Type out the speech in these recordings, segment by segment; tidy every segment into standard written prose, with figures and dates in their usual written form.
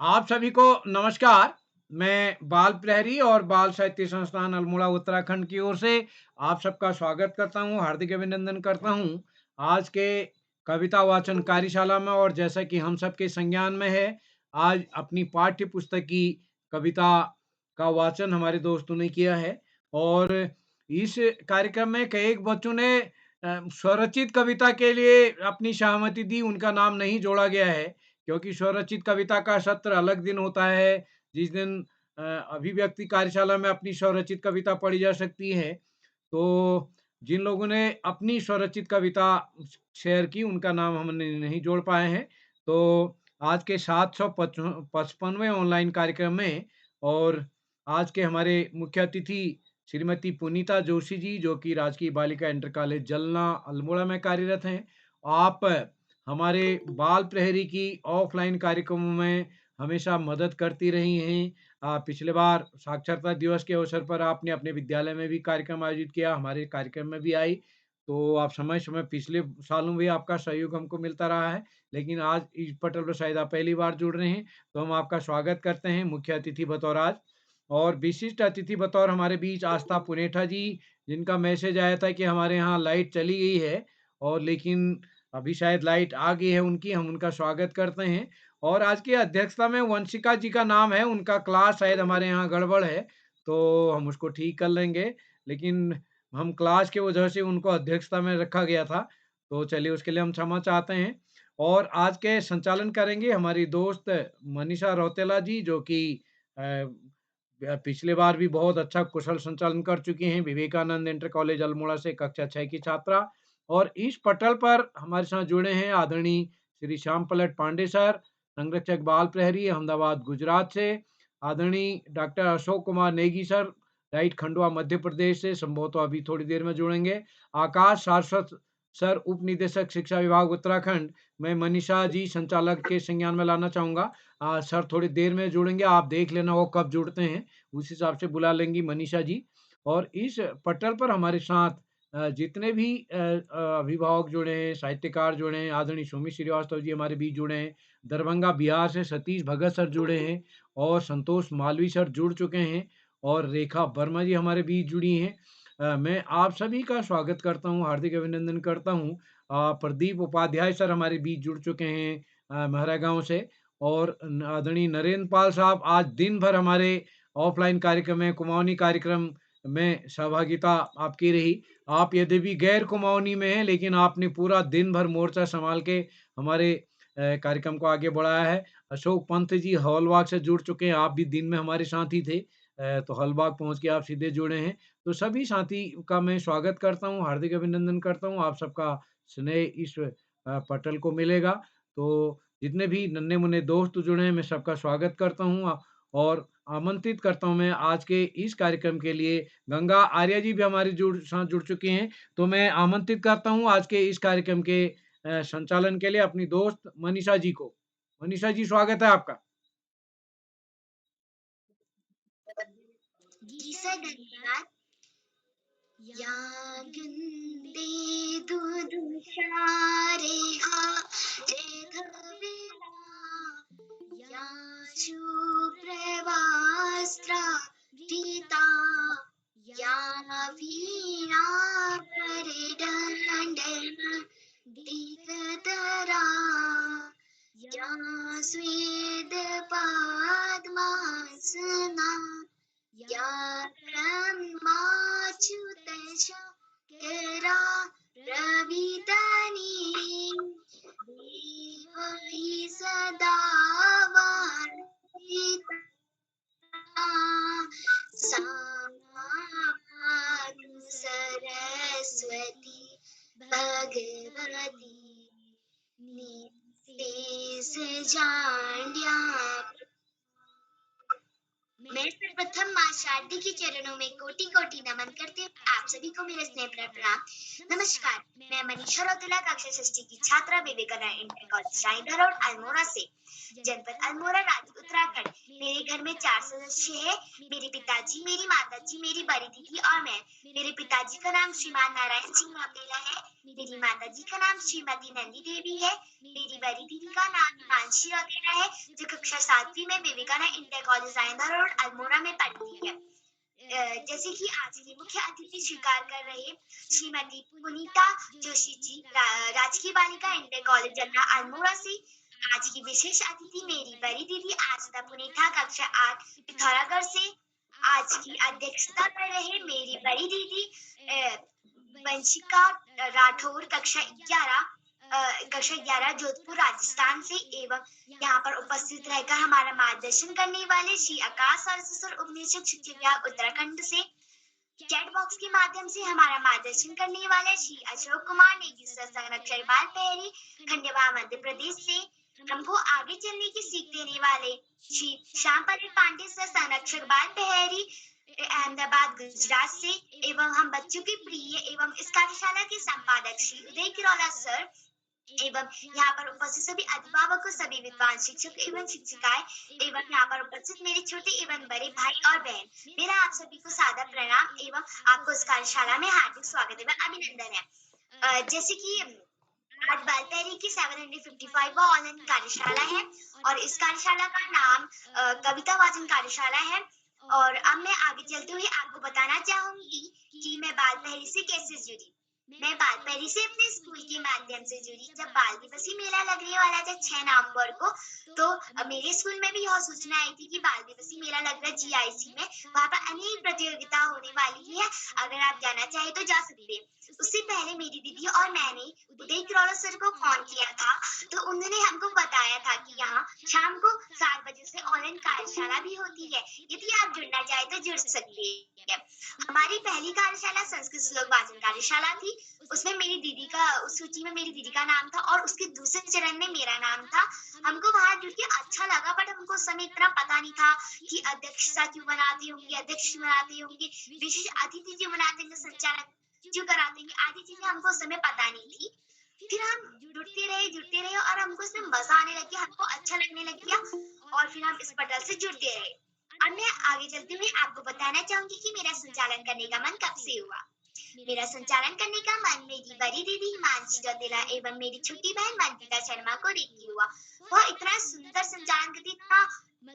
आप सभी को नमस्कार। मैं बाल प्रहरी और बाल साहित्य संस्थान अल्मोड़ा उत्तराखंड की ओर से आप सबका स्वागत करता हूं, हार्दिक अभिनंदन करता हूं। आज के कविता वाचन कार्यशाला में, और जैसा कि हम सबके संज्ञान में है, आज अपनी पाठ्य पुस्तक की कविता का वाचन हमारे दोस्तों ने किया है। और इस कार्यक्रम में कई बच्चों ने स्वरचित कविता के लिए अपनी सहमति दी। उनका नाम नहीं जोड़ा गया है क्योंकि स्वरचित कविता का सत्र अलग दिन होता है, जिस दिन अभिव्यक्ति कार्यशाला में अपनी स्वरचित कविता पढ़ी जा सकती है। तो जिन लोगों ने अपनी स्वरचित कविता शेयर की, उनका नाम हमने नहीं जोड़ पाए हैं। तो आज के 755वें ऑनलाइन कार्यक्रम में, और आज के हमारे मुख्य अतिथि श्रीमती पुनीता जोशी जी, जो कि राजकीय बालिका इंटर कॉलेज जलना अल्मोड़ा में कार्यरत हैं। आप हमारे बाल प्रहरी की ऑफलाइन कार्यक्रमों में हमेशा मदद करती रही हैं। पिछले बार साक्षरता दिवस के अवसर पर आपने अपने विद्यालय में भी कार्यक्रम आयोजित किया, हमारे कार्यक्रम में भी आई। तो आप समय-समय पिछले सालों भी आपका सहयोग हमको मिलता रहा है, लेकिन आज इस पटल पर शायद आप पहली बार जुड़ रहे हैं, तो हम आपका स्वागत करते हैं मुख्य अतिथि बतौर आज। और विशिष्ट अतिथि बतौर हमारे बीच आस्था पुनेठा जी, जिनका मैसेज आया था कि हमारे यहाँ लाइट चली गई है, और लेकिन अभी शायद लाइट आ गई है उनकी, हम उनका स्वागत करते हैं। और आज की अध्यक्षता में वंशिका जी का नाम है, उनका क्लास शायद हमारे यहाँ गड़बड़ है, तो हम उसको ठीक कर लेंगे। लेकिन हम क्लास की वजह से उनको अध्यक्षता में रखा गया था, तो चलिए उसके लिए हम क्षमा चाहते हैं। और आज के संचालन करेंगे हमारी दोस्त मनीषा रौतेला जी, जो कि अ, पिछले बार भी बहुत अच्छा कुशल संचालन कर चुकी हैं, विवेकानंद इंटर कॉलेज अल्मोड़ा से कक्षा 6 की छात्रा। और इस पटल पर हमारे साथ जुड़े हैं आदरणीय श्री श्याम पलट पांडे सर, संरक्षक बाल प्रहरी अहमदाबाद गुजरात से। आदरणीय डॉक्टर अशोक कुमार नेगी सर, राइट खंडवा मध्य प्रदेश से, संभवतः अभी थोड़ी देर में जुड़ेंगे। आकाश सारस्वत सर, उप निदेशक शिक्षा विभाग उत्तराखंड। मैं मनीषा जी संचालक के संज्ञान में लाना चाहूंगा। सर थोड़ी देर में जुड़ेंगे, आप देख लेना वो कब जुड़ते हैं, उस हिसाब से बुला लेंगी मनीषा जी। और इस पटल पर हमारे साथ जितने भी अभिभावक जुड़े हैं, साहित्यकार जुड़े हैं, आदरणीय सुमित श्रीवास्तव जी हमारे बीच जुड़े हैं, दरभंगा बिहार से सतीश भगत सर जुड़े हैं, और संतोष मालवी सर जुड़ चुके हैं, और रेखा वर्मा जी हमारे बीच जुड़ी हैं। मैं आप सभी का स्वागत करता हूँ, हार्दिक अभिनंदन करता हूँ। प्रदीप उपाध्याय सर हमारे बीच जुड़ चुके हैं महरागाँव से। और आदरणीय नरेंद्र पाल साहब आज दिन भर हमारे ऑफलाइन कार्यक्रम में, कुमाऊनी कार्यक्रम में सहभागिता आपकी रही। आप यद्यपि गैर कुमाऊनी में हैं, लेकिन आपने पूरा दिन भर मोर्चा संभाल के हमारे कार्यक्रम को आगे बढ़ाया है। अशोक पंत जी हवलबाग से जुड़ चुके हैं, आप भी दिन में हमारे साथ ही थे। तो हवलबाग पहुँच के आप सीधे जुड़े हैं। तो सभी साथी का मैं स्वागत करता हूँ, हार्दिक अभिनंदन करता हूँ। आप सबका स्नेह इस पटल को मिलेगा। तो जितने भी नन्हे-मुन्ने दोस्त जुड़े हैं, मैं सबका स्वागत करता हूँ। और आमंत्रित करता हूँ मैं आज के इस कार्यक्रम के लिए, गंगा आर्या जी भी हमारे साथ जुड़ चुकी हैं। तो मैं आमंत्रित करता हूँ आज के इस कार्यक्रम के संचालन के लिए अपनी दोस्त मनीषा जी को। मनीषा जी, स्वागत है आपका। जी सर, धन्यवाद। यागुंदे दुदुशारे हा रेघवेला या शुप्रवास्त्रा रीता या वीणा परिडण्डन दिगदरा या स्वेद पद्मासना या ब्रह्माच्युतशङ्करा प्रवितनी देवहि सदा वन्दिता सा मातु सरस्वती भगवती निस्तेज जाड्या। मैं सर्वप्रथम माँ शारदी के चरणों में कोटि कोटि नमन करती हूँ। आप सभी को मेरे स्नेह भरा प्रणाम। नमस्कार, मैं मनीषा रौतेला कक्षा 6 की छात्रा, Vivekananda inter college Raigarh road Almora से। जनपद अल्मोड़ा, राज्य उत्तराखंड। मेरे घर में 4 सदस्य हैं। मेरे पिताजी, मेरी माताजी, मेरी बड़ी दीदी और मैं। मेरे पिताजी का नाम श्रीमान नारायण सिंह रौतेला है। मेरी माताजी का नाम श्रीमती नंदी देवी है। मेरी बड़ी दीदी का नाम हिमांशी रौतेला है, जो कक्षा 7वीं में विवेकानंद इंटर कॉलेज आइंदा रोड अल्मोड़ा में पढ़ती है। जैसे कि आज की मुख्य अतिथि स्वीकार कर रहे श्रीमती पुनीता जोशी जी, राजकीय बालिका इंटर कॉलेज जन्ना अल्मोड़ा से। आज की विशेष अतिथि मेरी बड़ी दीदी आस्था पुनीता, कक्षा 8 पिथौरागढ़ से। आज की अध्यक्षता कर रहे मेरी बड़ी दीदी वंशिका राठौर, कक्षा 11 जोधपुर राजस्थान से। एवं यहाँ पर उपस्थित रहकर हमारा मार्गदर्शन करने वाले श्री आकाश सर उपनिषद शिक्षा विभाग उत्तराखंड से। चैट बॉक्स के माध्यम से हमारा मार्गदर्शन करने वाले श्री अशोक कुमार नेगी सर, संरक्षक बाल पहरी, खंडवा मध्य प्रदेश से। हमको आगे चलने की सीख देने वाले श्री श्याम पांडे सर, संरक्षक बाल पहरी, अहमदाबाद गुजरात से। एवं हम बच्चों के प्रिय एवं इस कार्यशाला के संपादक श्री उदय किरोला सर, एवं यहाँ पर उपस्थित सभी अभिभावकों, सभी विद्वान शिक्षक एवं शिक्षिकाएं, एवं यहाँ पर उपस्थित मेरे छोटे एवं बड़े भाई और बहन, मेरा आप सभी को सादर प्रणाम एवं आपको इस कार्यशाला में हार्दिक स्वागत एवं अभिनंदन है। जैसे कि आज बाल पहरी की 755वां ऑनलाइन कार्यशाला है और इस कार्यशाला का नाम कविता वाचन कार्यशाला है। और अब मैं आगे चलते हुए आपको बताना चाहूंगी कि मैं बाल पहरी से कैसे जुड़ी। मैं बाल पहरी से अपने स्कूल के माध्यम से जुड़ी। जब बाल दिवसी मेला लगने वाला था 6 नवंबर को, तो मेरे स्कूल में भी यह सूचना आई थी कि बाल दिवसी मेला लग रहा है जीआईसी में, वहाँ पर अनेक प्रतियोगिता होने वाली है, अगर आप जाना चाहे तो जा सकते हैं। उससे पहले मेरी दीदी और मैंने उदय किरोला सर को फोन किया था, तो उन्होंने हमको बताया था कि यहाँ शाम को 7 बजे से ऑनलाइन कार्यशाला भी होती है, यदि आप जुड़ना चाहे तो जुड़ सकते हैं। हमारी पहली कार्यशाला संस्कृत श्लोक वाचन कार्यशाला थी। उसमें मेरी दीदी का, उस सूची में मेरी दीदी का नाम था और उसके दूसरे चरण में मेरा नाम था। हमको वहां जुड़ के अच्छा लगा, बट हमको उस समय इतना पता नहीं था कि अध्यक्षता क्यों बनाते होंगे, अध्यक्ष क्यों बनाते होंगे, विशेष अतिथि क्यों बनाते होंगे, संचालक क्यों कराते होंगे, आदि चीजें हमको उस समय पता नहीं थी। फिर हम जुड़ते रहे और हमको इसमें मजा आने लग गया, हमको अच्छा लगने लग गया और फिर हम इस पटल से जुड़ते रहे। अब मैं आगे चलते हुए आपको बताना चाहूंगी कि मेरा संचालन करने का मन कब से हुआ। मेरा संचालन करने का मन मेरी बड़ी दीदी हिमांशी रौतेला एवं मेरी छोटी बहन मंजिता शर्मा को देख के हुआ। वह इतना सुंदर संचालन करती, इतना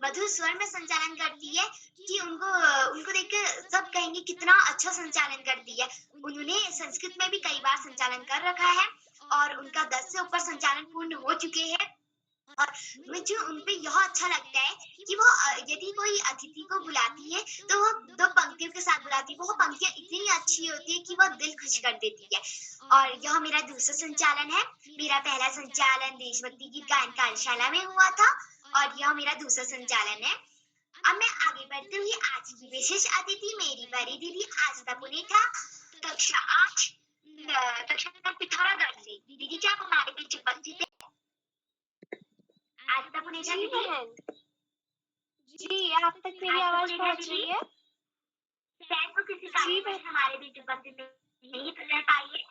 मधुर स्वर में संचालन करती है कि उनको देखकर सब कहेंगे कितना अच्छा संचालन करती है। उन्होंने संस्कृत में भी कई बार संचालन कर रखा है और उनका 10 से ऊपर संचालन पूर्ण हो चुके हैं। और मुझे उनपे यह अच्छा लगता है कि वो यदि कोई अतिथि को बुलाती है तो वो 2 पंक्तियों के साथ बुलाती है। वो पंक्तियां इतनी अच्छी होती है कि वो दिल खुश कर देती है। और यह मेरा दूसरा संचालन है। मेरा पहला संचालन देशभक्ति गीत गायन कार्यशाला में हुआ था और यह मेरा दूसरा संचालन है। अब मैं आगे बढ़ते हुए आज की विशेष अतिथि मेरी बड़ी दीदी आस्था पुनीता, कक्षा 8 पिथौरागढ़ से। दीदी क्या आप हमारे बीच उपस्थित है? आस्था पुनीता दीदी, जी, आप तक मेरी आवाज पहुंच रही है? शायद वो किसी कारण से हमारे बीच उपस्थित नहीं रह पाई है,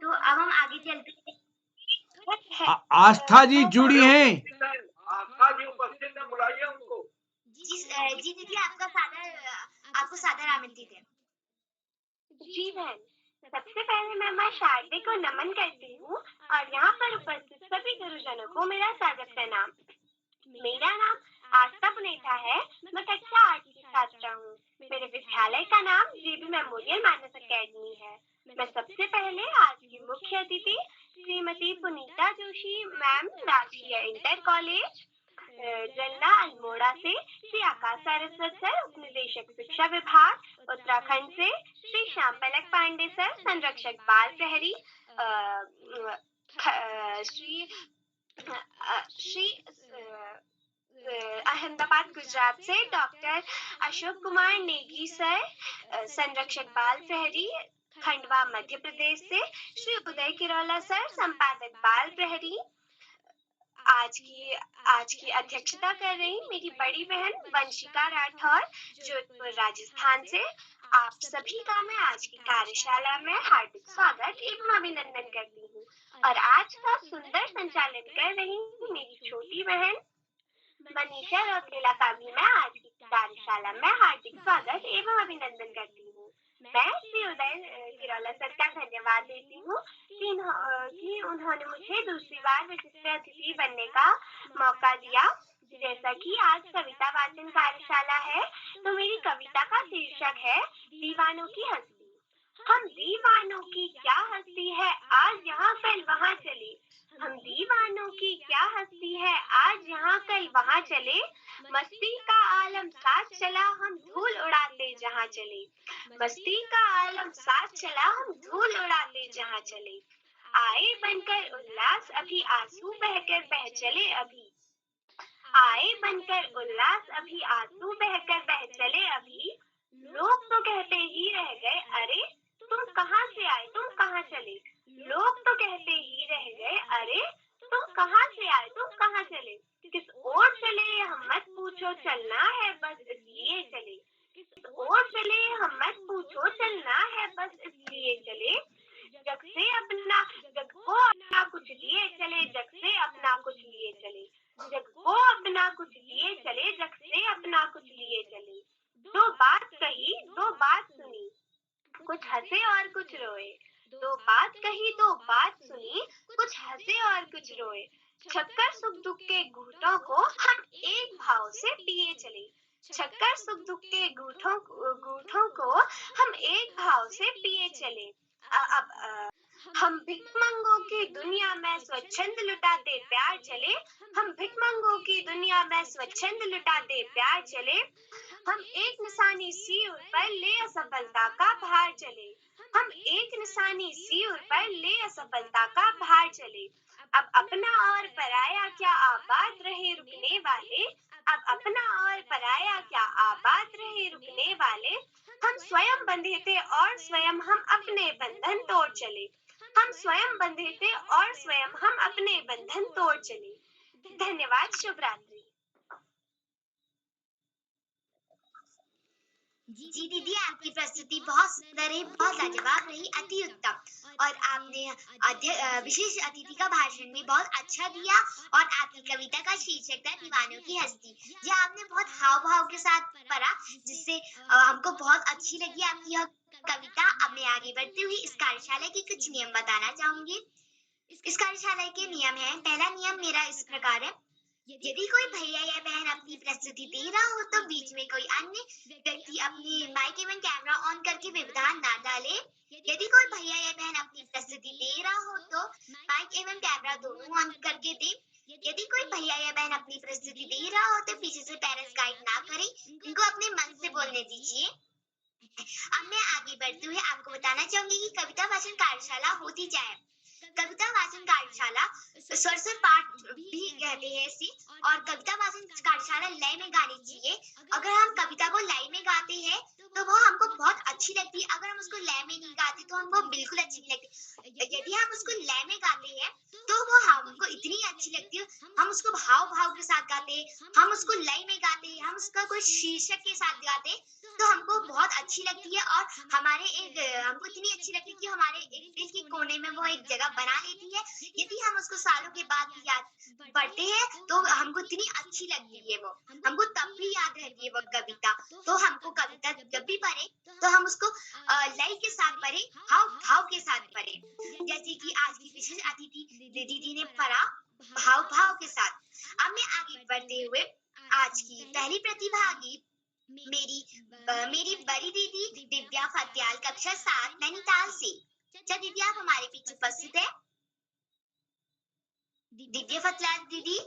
तो अब हम आगे चलते हैं। आस्था जी जुड़ी हैं। आस्था जी उपस्थित है, बुलाइए उनको। जी दीदी, आपको सादर आमंत्रित है। जी बहन, सबसे पहले मैं माँ शारदे को नमन करती हूँ और यहाँ पर उपस्थित सभी गुरुजनों को मेरा सादर प्रणाम। मेरा नाम आस्था पुनेठा है। मैं कक्षा 8 की छात्रा हूँ। मेरे विद्यालय का नाम जेबी मेमोरियल मानस अकेडमी है। मैं सबसे पहले आज की मुख्य अतिथि श्रीमती पुनीता जोशी मैम, राजकीय इंटर कॉलेज जल्ला अल्मोड़ा से, श्री आकाश सारस्वत सर उपनिदेशक शिक्षा विभाग उत्तराखंड से, श्री श्याम पांडे सर संरक्षक बाल प्रहरी, श्री अहमदाबाद गुजरात से डॉक्टर अशोक कुमार नेगी सर संरक्षक बाल प्रहरी, खंडवा मध्य प्रदेश से श्री उदय किरोला सर संपादक बाल प्रहरी। आज की अध्यक्षता कर रही मेरी बड़ी बहन वंशिका राठौर जोधपुर राजस्थान से। आप सभी का मैं आज की कार्यशाला में हार्दिक स्वागत एवं अभिनंदन करती हूँ। और आज का सुंदर संचालन कर रही मेरी छोटी बहन मनीषा रौतेला का भी मैं आज की कार्यशाला में हार्दिक स्वागत एवं अभिनंदन करती हूँ। मैं श्री उदय किरोला सर का धन्यवाद देती हूँ कि उन्होंने मुझे दूसरी बार विशिष्ट अतिथि बनने का मौका दिया। जैसा कि आज कविता वाचन कार्यशाला है, तो मेरी कविता का शीर्षक है दीवानों की हस्ती। हम दीवानों की क्या हस्ती है, आज यहाँ कल वहाँ चले। हम दीवानों की क्या हस्ती है, आज यहाँ कल वहाँ चले। मस्ती का आलम साथ चला, हम धूल उड़ाते जहाँ चले। मस्ती का आलम साथ चला, हम धूल उड़ाते जहाँ चले। आए बनकर उल्लास अभी, आंसू बहकर बह चले अभी। आए बनकर उल्लास अभी, आंसू बहकर बह चले अभी। लोग तो कहते ही रह गए, अरे तुम कहाँ से आए, तुम कहाँ चले। लोग तो कहते ही रह गए, अरे तुम कहाँ से आए, तुम कहाँ चले। किस ओर चले हम मत पूछो, चलना है बस इसलिए चले। किस ओर चले हम मत पूछो, चलना है बस इसलिए चले। जग से अपना, जग को अपना कुछ लिए चले, जग से अपना कुछ लिए चले। जग को अपना कुछ लिए चले, जग से अपना कुछ लिए चले। दो बात कही, दो बात सुनी, कुछ हंसे और कुछ रोए। दो बात कही, दो बात सुनी, कुछ हंसे और कुछ रोए। छक्कर सुख दुख के घूंटों को हम एक भाव से पिए चले। छक्कर सुख दुख के घूंटों को हम एक भाव से पिए चले। अब हम भिखमंगों की दुनिया में स्वच्छंद लुटाते प्यार चले। हम भिखमंगों की दुनिया में स्वच्छंद लुटाते प्यार चले। हम एक निशानी सिर पर ले असफलता का भार चले। हम एक निशानी सिर पर ले असफलता का भार चले। अब अपना और पराया क्या आबाद रहे रुकने वाले। अब अपना और पराया क्या आबाद रहे रुकने वाले। हम स्वयं बंधे थे और स्वयं हम अपने बंधन तोड़ चले। हम स्वयं बंधे थे और स्वयं हम अपने बंधन तोड़ चले। धन्यवाद। शुभ रात्रि। जी दीदी, आपकी प्रस्तुति बहुत सुंदर रही, बहुत लाजवाब रही, अति उत्तम। और आपने विशेष अतिथि का भाषण भी बहुत अच्छा दिया। और आपकी कविता का शीर्षक था दीवानों की हस्ती। यह आपने बहुत हाव भाव के साथ पढ़ा, जिससे हमको बहुत अच्छी लगी आपकी यह कविता। अब मैं आगे बढ़ते हुए इस कार्यशाला के कुछ नियम बताना चाहूंगी। इस कार्यशाला के नियम है, पहला नियम मेरा इस प्रकार है, यदि कोई भैया या बहन अपनी प्रस्तुति दे रहा हो तो बीच में कोई अन्य व्यक्ति अपनी माइक एवं कैमरा ऑन करके व्यवधान ना डाले। यदि कोई भैया या बहन अपनी प्रस्तुति दे रहा हो तो माइक एवं कैमरा दोनों ऑन करके दे। यदि कोई भैया या बहन अपनी प्रस्तुति दे रहा हो तो पीछे से पैरेंट्स गाइड ना करें, इनको अपने मन से बोलने दीजिए। अब मैं आगे बढ़ते हुए आपको बताना चाहूंगी कि कविता वाचन कार्यशाला होती क्या है। कविता वाचन कार्यशाला स्वर पाठ भी कहते हैं इसे। और कविता वाचन कार्यशाला लय में गानी चाहिए। अगर हम कविता को लय में गाते हैं तो वो हमको बहुत अच्छी लगती है। अगर हम उसको लय में नहीं गाते तो हमको बिल्कुल अच्छी नहीं लगती। यदि हम उसको लय में गाते हैं तो वो हमको इतनी अच्छी लगती है। हम उसको भाव भाव के साथ गाते हैं, हम उसको लय में गाते हैं, हम उसका कोई शीर्षक के साथ गाते हैं तो हमको बहुत अच्छी लगती है। और हमको इतनी अच्छी लगती है कि हमारे एक दिल के कोने में वो एक जगह बना लेती है। यदि हम उसको सालों के बाद भी याद पढ़ते हैं तो हमको इतनी अच्छी लगती है, वो हमको तब भी याद रहती है वो कविता। तो हमको कविता जब भी पढ़े तो हम उसको लय के साथ पढ़े, हाव भाव के साथ पढ़े, जैसे कि आज की विशेष अतिथि दीदी ने पढ़ा भाव भाव के साथ। अब मैं आगे बढ़ते हुए आज की पहली प्रतिभागी मेरी बड़ी दीदी दिव्या फत्याल, कक्षा 7 नैनीताल से। क्या दीदी आप हमारे बीच उपस्थित है? दिव्या फत्याल दीदी,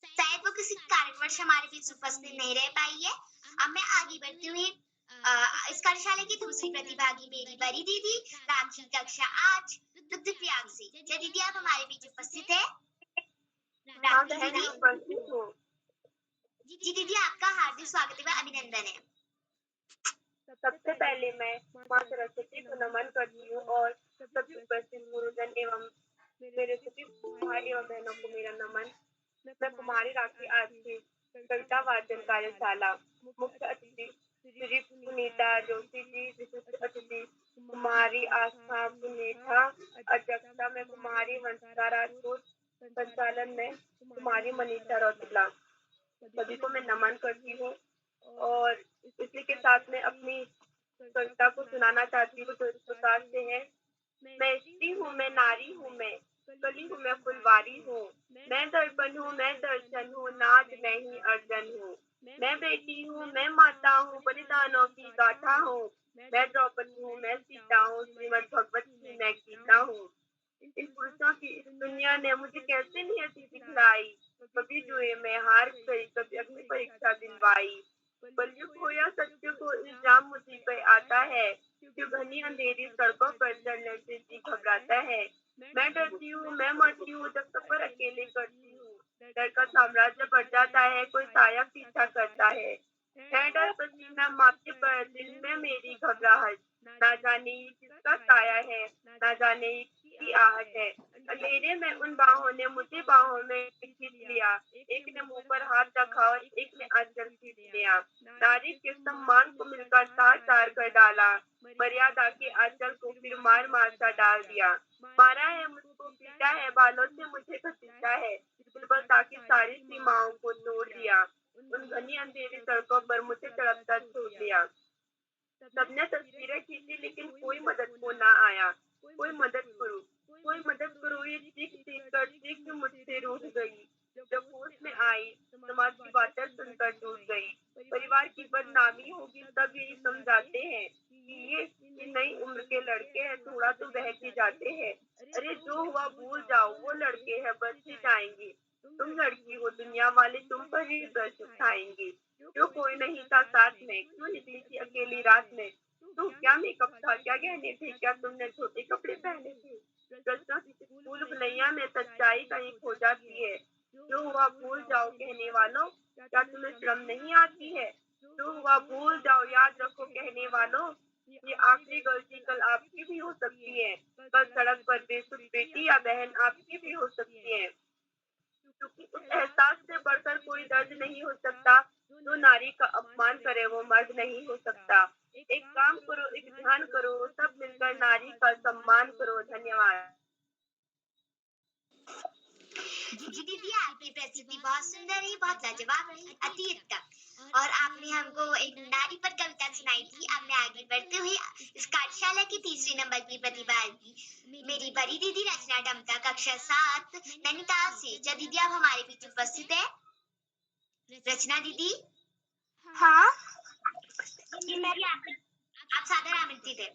शायद वो किसी कारणवश हमारे बीच उपस्थित नहीं रह पाई है। अब मैं आगे बढ़ती हुई इस कार्यशाला की दूसरी प्रतिभागी मेरी बड़ी दीदी राखी, कक्षा 8 रुद्रप्रयाग से। क्या दीदी आप हमारे बीच उपस्थित है? राखी दीदी उपस्थित हूँ। जी दीदी, आपका हार्दिक स्वागत एवं अभिनंदन है। सबसे पहले मैं माँ सरस्वती को नमन करती हूँ और सभी उपस्थित गुरुजन एवं मेरे सभी भाई एवं बहनों को मेरा नमन। मैं कुमारी राखी आज की कविता वाचन कार्यशाला मुख्य अतिथि श्री पुनीता जोशी जी, विशिष्ट अतिथि कुमारी आस्था पुनेठा, अध्यक्षता में कुमारी वंशिका राजपूत, संचालन में कुमारी मनीषा रौतेला। सभी को मैं नमन करती हूँ और इसी के साथ में अपनी कविता को सुनाना चाहती हूँ जो इस प्रकार से है। मैं स्त्री हूँ, मैं नारी हूँ, मैं कली हूँ, मैं फुलवारी हूँ, मैं दर्पण हूँ, मैं दर्शन हूँ, नाज नहीं अर्जन हूँ, मैं बेटी हूँ, मैं माता हूँ, बलिदानों की गाथा हूँ, मैं द्रौपदी हूँ, मैं सीता हूँ, श्रीमद् भगवत की मैं गीता हूँ। इन पुरुषों की इस दुनिया ने मुझे कैसे नियति दिखलाई, कभी जुए में हार गई, कभी अग्नि परीक्षा दिलवाई। कलयुग हो या सत्य को इल्जाम मुझी पे आता है, जो घनी अंधेरी सड़कों पर चलने से जी घबराता है। मैं डरती हूँ, मैं मरती हूँ, जब सफर अकेले करती हूँ। डर का साम्राज्य बढ़ जाता है, कोई साया पीछा करता है। है डर पसीना माथे पर, दिल में मेरी घबराहट, ना जाने ये किसका साया है, ना जाने ये किसकी आहट है। अंधेरे में उन बाहों ने मुझे बाहों में खींच लिया, एक ने मुंह पर हाथ रखा और एक ने आंचल खींच लिया। नारी के सम्मान को मिलकर तार तार कर डाला, मर्यादा के आंचल को फिर मार मार सा डाल दिया। मारा है मुझको, पीटा है, बालों से मुझे घसीटा है, दुर्बलता की सारी सीमाओं को तोड़ दिया। उन घनी अंधेरी सड़कों पर मुझे तड़पता छोड़ दिया। सबने तस्वीरें खींची लेकिन कोई मदद को ना आया। कोई मदद करो, कोई मदद करो, ये चीख चीख कर चीख मुझसे रूठ गई। जब होश में आई, समाज की बातें सुनकर टूट गई। परिवार की बदनामी होगी तब यही समझाते हैं कि ये नई उम्र के लड़के हैं, थोड़ा तो बहक ही जाते हैं। अरे जो हुआ भूल जाओ, वो लड़के हैं बच ही जाएंगे। तुम लड़की हो, दुनिया वाले तुम पर ही ब्रश उठाएंगे। जो कोई नहीं था साथ में, क्यों निकली थी अकेली रात में? तो क्या मेकअप था, क्या गहने थे, क्या तुमने छोटे कपड़े पहने थे? प्रश्नों की भूल भुलैया में सच्चाई कहीं खो जाती है। जो हुआ भूल जाओ कहने वालों, क्या तुम्हें शर्म नहीं आती है? जो हुआ भूल जाओ याद रखो कहने वालों, ये आखिरी गलती कल आपकी भी हो सकती है। कल सड़क पर बेसुध बेटी या बहन आपकी भी हो सकती है। क्योंकि उस एहसास से बढ़कर कोई दर्द नहीं हो सकता। जो नारी का अपमान करे वो मर्द नहीं हो सकता। एक काम करो, एक ध्यान करो, सब मिलकर नारी का सम्मान करो। धन्यवाद। जी दीदी, आपकी प्रस्तुति बहुत सुंदर रही, बहुत लाजवाब रही, अति उत्तम। और आपने हमको एक नारी पर कविता सुनाई थी। अब मैं आगे बढ़ते हुए इस कार्यशाला की तीसरे नंबर की प्रतिभागी मेरी बड़ी दीदी रचना डमता, कक्षा 7 नैनीताल से। क्या दीदी आप हमारे बीच उपस्थित है? रचना दीदी, हाँ, मैं आप सादर आमंत्रित है।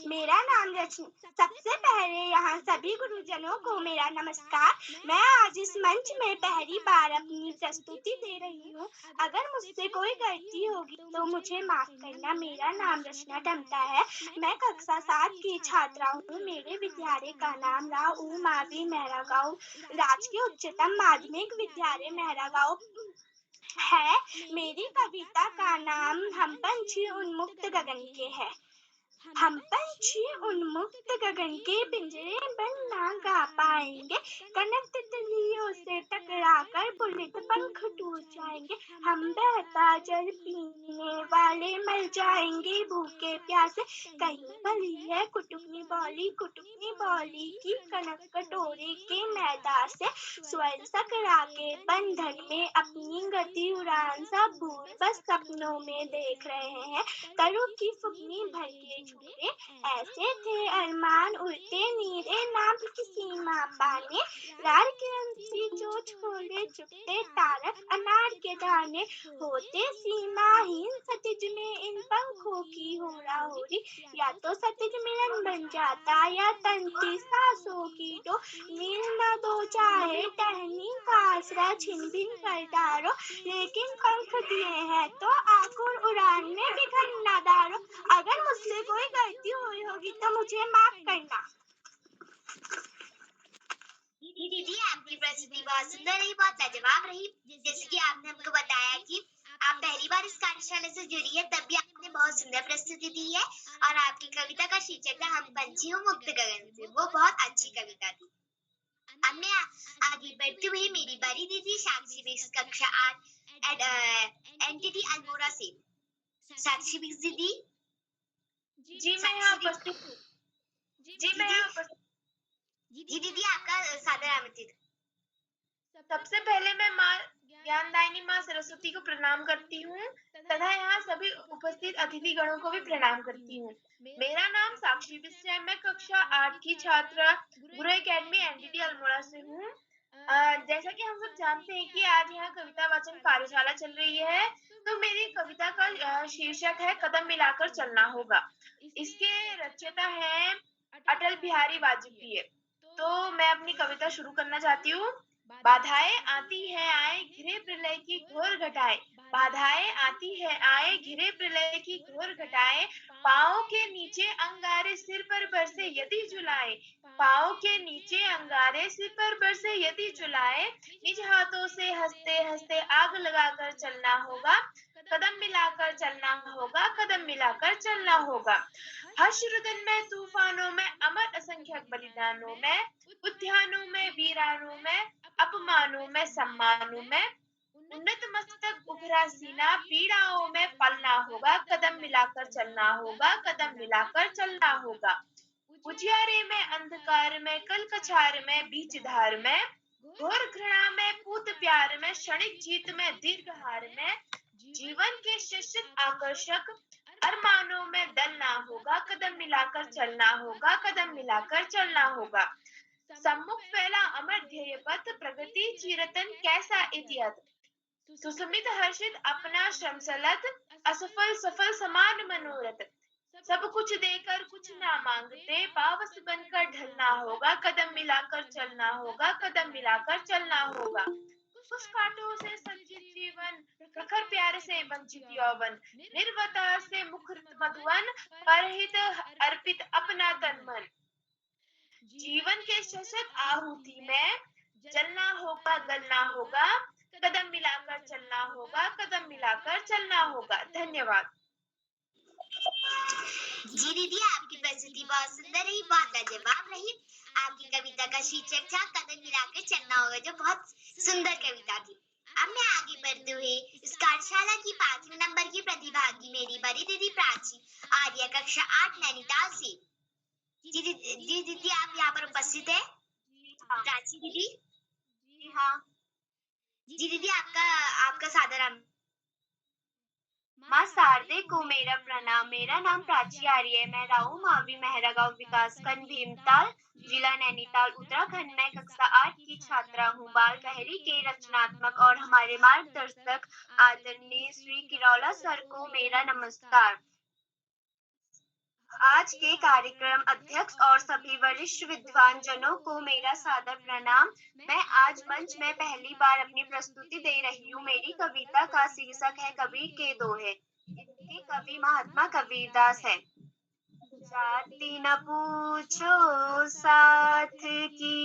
मेरा नाम रचना। सबसे पहले यहाँ सभी गुरुजनों को मेरा नमस्कार। मैं आज इस मंच में पहली बार अपनी प्रस्तुति दे रही हूँ। अगर मुझसे कोई गलती होगी तो मुझे माफ करना। मेरा नाम रचना डमता है। मैं कक्षा 7 की छात्रा हूँ। मेरे विद्यालय का नाम राउ मावी मेहरा गाँव राजकीय उच्चतम माध्यमिक विद्यालय मेहरा गाँव है। मेरी कविता का नाम हम पंछी उन्मुक्त गगन के है। हम पंछी उन्मुक्त गगन के पिंजरे बंद ना गा पाएंगे, कनक तितलियों से टकराकर बुलेट पंख टूट जाएंगे। हम बहता जल पीने वाले मर जाएंगे भूखे प्यासे। कहीं बली है कुटुकनी बौली की कनक कटोरे के मैदा से। स्वर सकरा के बंधन में अपनी गति उड़ान सब भूल बस सपनों में देख रहे हैं। करू की फुकनी भर के झूले, ऐसे थे अरमान उड़ते नीले नाम की सीमा पाने। रार के अंशी जो छोले चुपते तारक अनार के दाने। होते सीमाहीन सतज में इन पंखों की होरा होरी। या तो सतज मिलन बन जाता या तंती सांसों की डो। मिल न दो चाहे टहनी का आसरा छिन भिन कर डारो। लेकिन पंख दिए हैं तो आकुर उड़ान में बिखर न डारो। अगर मुझसे कोई गलती हुई होगी तो मुझे माफ करना। दीदी, आपकी प्रस्तुति बहुत सुंदर रही, बहुत लाजवाब रही। जैसे कि आपने हमको बताया कि आप पहली बार इस कार्यशाला से जुड़ी है, तब भी आपने बहुत सुंदर प्रस्तुति दी है। और आपकी कविता का शीर्षक था हम पंछी हूँ मुक्त गगन से। वो बहुत अच्छी कविता थी। अब मैं आगे बढ़ती हुई मेरी बड़ी दीदी साक्षी बिक्स कक्षा 8 एनटीटी अल्मोड़ा से। साक्षी बिक्स दीदी, जी मैं यहाँ उपस्थित हूँ। जी दीदी, आपका सादर आमंत्रित। सबसे पहले मैं माँ ज्ञानदायिनी माँ सरस्वती को प्रणाम करती हूँ तथा यहाँ सभी उपस्थित अतिथि गणों को भी प्रणाम करती हूँ। मेरा नाम साक्षी बिष्ट है। मैं कक्षा 8 की छात्रा गुरु एकेडमी एनडीटी अल्मोड़ा से हूँ। जैसा कि हम सब जानते हैं कि आज यहाँ कविता वाचन कार्यशाला चल रही है, तो मेरी कविता का शीर्षक है कदम मिलाकर चलना होगा। इसके रचयिता हैं अटल बिहारी वाजपेयी। तो मैं अपनी कविता शुरू करना चाहती हूँ। बाधाएं आती है आए घिरे प्रलय की घोर घटाए, बाधाएं आती है आए घिरे प्रलय की घोर घटाए, पाँव के नीचे अंगारे सिर पर बरसे यदि जुलाए, पाँव के नीचे अंगारे सिर पर बरसे यदि जुलाए, निज हाथों से हंसते हंसते आग लगाकर चलना होगा, कदम मिलाकर चलना होगा, कदम मिलाकर चलना होगा। हर्ष रुदन में तूफानों में अमर असंख्यक बलिदानों में, उद्यानों में वीरानों में, अपमानों में सम्मानों में, उन्नत मस्तक उभरा सीना पीड़ाओं में पलना होगा, कदम मिलाकर चलना होगा, कदम मिलाकर चलना होगा। उजियारे में अंधकार में कल कछार में बीच धार में, घोर घृणा में पूत प्यार में क्षणिक जीत में दीर्घ हार में, जीवन के शश्वत आकर्षक अरमानों में दलना होगा, कदम मिलाकर चलना होगा, कदम मिलाकर चलना होगा। सम्मुख फैला अमर ध्येय पथ, प्रगति चिरतन कैसा इतियत, सुसमित हर्षित अपना श्रम सलत, असफल सफल समान मनोरथ, सब कुछ देकर कुछ ना मांगते, पावस बनकर ढलना होगा, कदम मिलाकर चलना होगा, कदम मिलाकर चलना होगा। कुछ कांटों से संचित जीवन, प्रखर प्यार से वंचित यौवन, निर्वता से मुखरित मधुवन, परहित अर्पित अपना तन मन, जीवन के शशक आहुति में जलना होगा गलना होगा, कदम मिलाकर चलना होगा, कदम मिलाकर चलना होगा। धन्यवाद। जी दीदी, आपकी प्रस्तुति बहुत सुंदर रही, बहुत लाजवाब रही। आपकी कविता का शीर्षक था कदम मिलाकर चलना होगा, जो बहुत सुंदर कविता थी। अब मैं आगे बढ़ते हुए इस कार्यशाला की 5वें नंबर की प्रतिभागी मेरी बड़ी दीदी प्राची, आर्या कक्षा 8 नैनीताल से। जी दीदी, आप यहाँ पर उपस्थित है? प्राची दीदी? जी हाँ। जी दीदी, आपका आपका सादर माँ शारदे को मेरा प्रणाम। मेरा नाम प्राची आर्य है। मैं राऊ मावी मेहरा गांव विकास खंड भीमताल, जिला नैनीताल, उत्तराखंड में कक्षा 8 की छात्रा हूँ। बाल बहरी के रचनात्मक और हमारे मार्गदर्शक आदरणीय श्री किरौला सर को मेरा नमस्कार। आज के कार्यक्रम अध्यक्ष और सभी वरिष्ठ विद्वान जनों को मेरा सादर प्रणाम। मैं आज मंच में पहली बार अपनी प्रस्तुति दे रही हूँ। मेरी कविता का शीर्षक है कबीर के दोहे। इनके कवि महात्मा कबीरदास है। जाति न पूछो साथ की,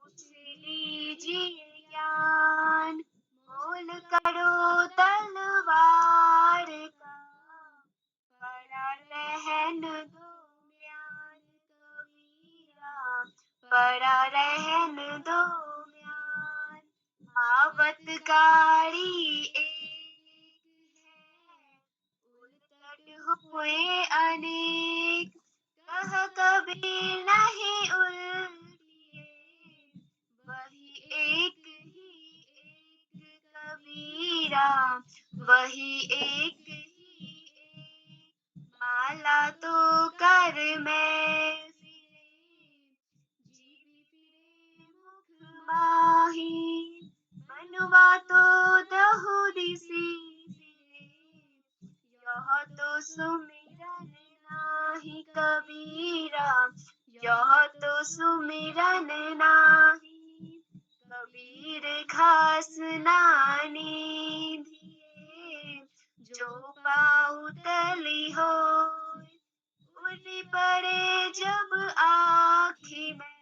पूछ लीजिए ज्ञान, मोल करो तलवार का, पड़ा रहन दो म्यान कबीरा, पड़ा रहन दो म्यान, आवतकारी एक है, उलटट हुए अनेक, कह कबीर नहीं उल्टिए, वही एक ही एक कबीरा, वही एक ही एक, माला तो कर में फिरे, जीव फिरे मुख माही, मनुआ तो दहु दिसी फिरे, यह तो सुमिरन नाही कबीरा, यह तो सुमिरन नाही, कबीर घास नानी दिए, जो पाऊ तली हो, उल्टी पड़े जब आँखी में,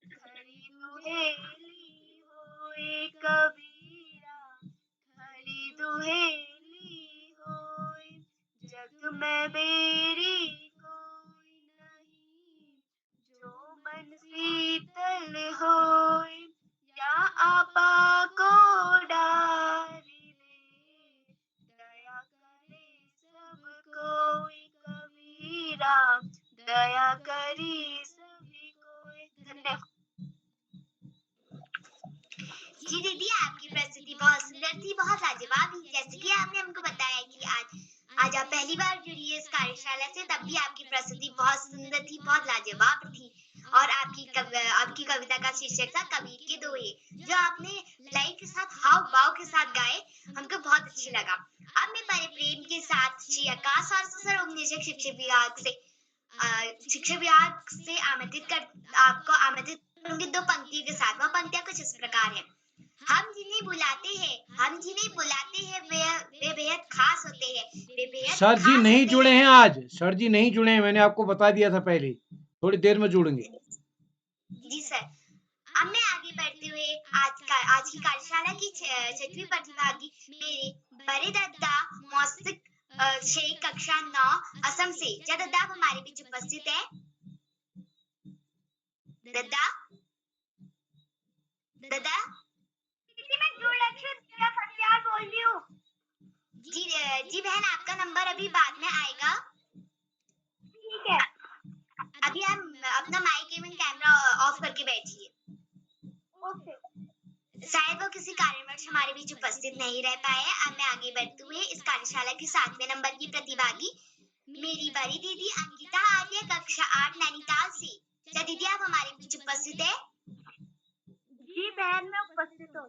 खरी दुहेली होए कबीरा, खरी दुहेली होए, जग में मेरी कोई नहीं, जो मन शीतल होए, या आपा को डारी ले, दया करे सब कोई कबीरा, दया करी सभी देखो। जी दीदी, आपकी प्रस्तुति बहुत सुंदर थी, बहुत लाजवाब थी। जैसे कि आपने हमको बताया कि आज आप पहली बार जुड़ी है इस कार्यशाला से, तब भी आपकी प्रस्तुति बहुत सुंदर थी, बहुत लाजवाब थी। और आपकी कविता का शीर्षक था कबीर के दोहे, जो आपने लय के साथ, हाव भाव के साथ गाए, हमको बहुत अच्छी लगा। अब मैं बड़े प्रेम के साथ श्री आकाश और सर उपनिदेशक शिक्षा विभाग से आपको आमंत्रित करूंगी दो पंक्तियों के साथ। वह पंक्तियां कुछ इस प्रकार है। हम जिन्हें बुलाते हैं वे बेहद खास होते हैं। वे बेहद सर जी खास नहीं होते जुड़े हैं। हैं आज, सर जी नहीं जुड़े हैं, मैंने आपको बता दिया था पहले, थोड़ी देर में जुड़ेंगे। जी सर। अब मैं आगे बढ़ते हुए आज की कार्यशाला की छठवीं प्रतिभागी मेरे बड़े दादा मौसिक शेख कक्षा 9 असम से। क्या दादा आप हमारे बीच उपस्थित है? दादा दादा दीदी मैं जुड़ रही हूँ, क्या सत्यार बोल रही हूँ। जी बहन, आपका नंबर अभी बाद में आएगा। ठीक है। अभी आप अपना माइक एवं कैमरा ऑफ करके बैठिए। ओके। शायद वो किसी कारणवश हमारे बीच उपस्थित नहीं रह पाए। अब मैं आगे बढ़ते हुए इस कार्यशाला की 7वें नंबर की प्रतिभागी मेरी बड़ी दीदी अंकिता आर्य कक्षा 8 नैनीताल से। क्या दीदी आप हमारे बीच उपस्थित है? जी बहन मैं उपस्थित हूँ।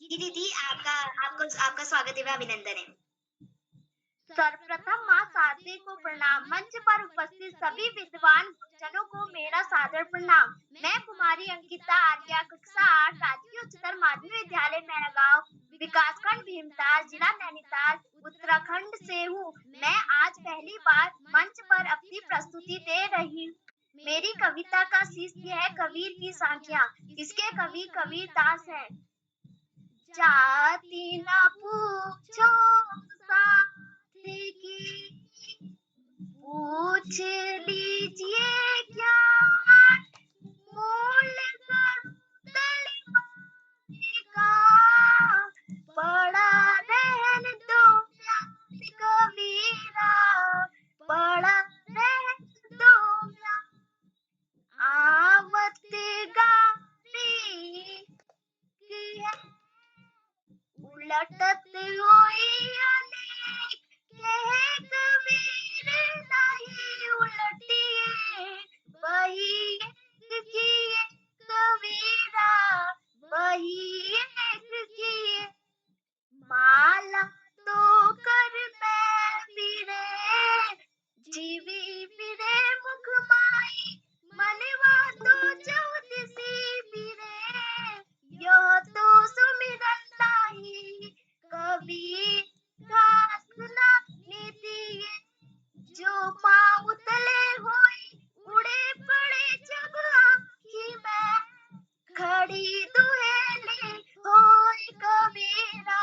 जी दीदी, आपका स्वागत एवं अभिनंदन है। सर्वप्रथम माँ शारदे को प्रणाम। मंच पर उपस्थित सभी विद्वान जनों को मेरा सादर प्रणाम। मैं कुमारी अंकिता आर्या कक्षा 8 राजकीय उच्चतर माध्यमिक विद्यालय मैरागांव विकासखंड भीमताल जिला नैनीताल उत्तराखंड से हूँ। मैं आज पहली बार मंच पर अपनी प्रस्तुति दे रही हूँ। मेरी कविता का शीर्षक है कबीर की सांखियाँ। इसके कवि कबीरदास हैं। जाति न पूछो साथी की, पूछ लीजिए ज्ञान मूल का, पढ़ा रहन दो ज्ञान कबीरा, पढ़ा रहन दो ज्ञान। आवत गारी की है, उलटत हुई अनेक, कहे कबीर नहीं उलटिए, वही एक किए कबीरा, वही एक किए। माला तो कर मैं फिरे, जीवी फिरे मुख माई, मनवा तो चौदिसी फिरे, यह तो सुमिरन ताही, कबीर का सुना नीति। जो पाँव उतले होई उड़े पड़े जब आँखी में, खड़ी दुहेली होई कबीरा,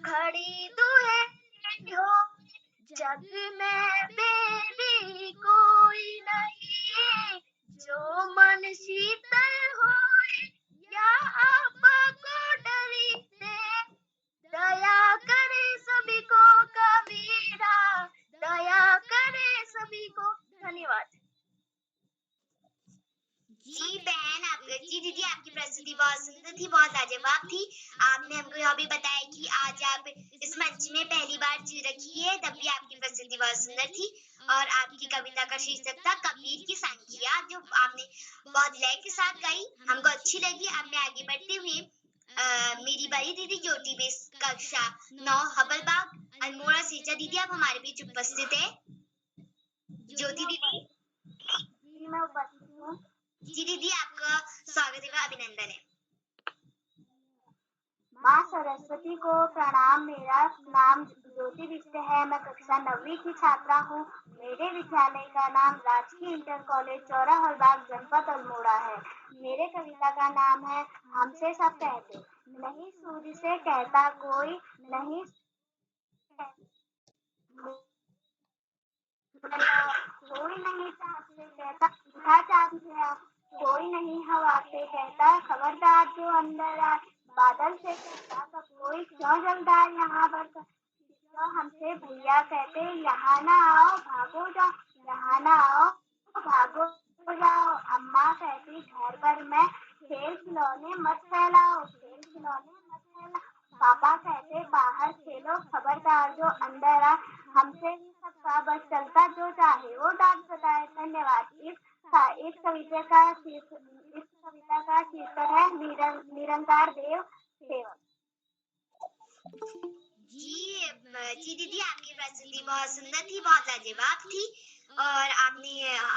खड़ी दुहेली होई। जग में बेरी कोई नहीं, जो मन शीतल होई या आपा को डरी दे, दया करे सभी को कबीरा, दया करे सभी को। धन्यवाद। जी दीदी, आपकी प्रस्तुति बहुत सुंदर थी, बहुत लाजवाब थी। आपने हमको यह भी बताया कि आज आप इस मंच में पहली बार जी रखी है, तब भी आपकी प्रस्तुति बहुत सुंदर थी। और आपकी कविता का शीर्षक था कबीर की सांखियाँ, जो आपने बहुत लय के साथ गाई, हमको अच्छी लगी। अब मैं आगे बढ़ते हुए मेरी बड़ी दीदी ज्योति बेस कक्षा 9 हबलबाग अल्मोड़ा से। क्या दीदी आप हमारे बीच उपस्थित है? ज्योति दीदी जी मैं उपस्थित हूँ। जी दीदी, आपका स्वागत एवं अभिनंदन है। माँ सरस्वती को प्रणाम। मेरा नाम ज्योति बिष्ट है। मैं कक्षा 9वीं की छात्रा हूँ। मेरे विद्यालय का नाम राजकीय इंटर कॉलेज चौरा हलबाग जनपद अल्मोड़ा है। मेरे कविता का नाम है हमसे सब कहते। नहीं सूर्य से कहता कोई, नहीं कोई नहीं चाँद से कहता उठा चाँद से आ, कोई नहीं हवा से कहता खबरदार जो अंदर आए, बादल से कहता तो कोई क्यों जलदार यहाँ पर, क्यों हमसे भैया कहते यहाँ ना आओ भागो जाओ, यहाँ ना आओ भागो हो जाओ। अम्मा कहती घर पर मैं खेल खिलौने मत फैलाओ, खेल खिलौने मत फैलाओ। पापा कहते बाहर खेलो, खबरदार जो अंदर आ। हमसे ही सबका बस चलता, जो चाहे वो डांट बताए। धन्यवाद। इस कविता का शीर्षक है निरंकार देव सेवक। जी दीदी, आपकी प्रस्तुति बहुत सुंदर थी, बहुत लाजवाब थी और आपने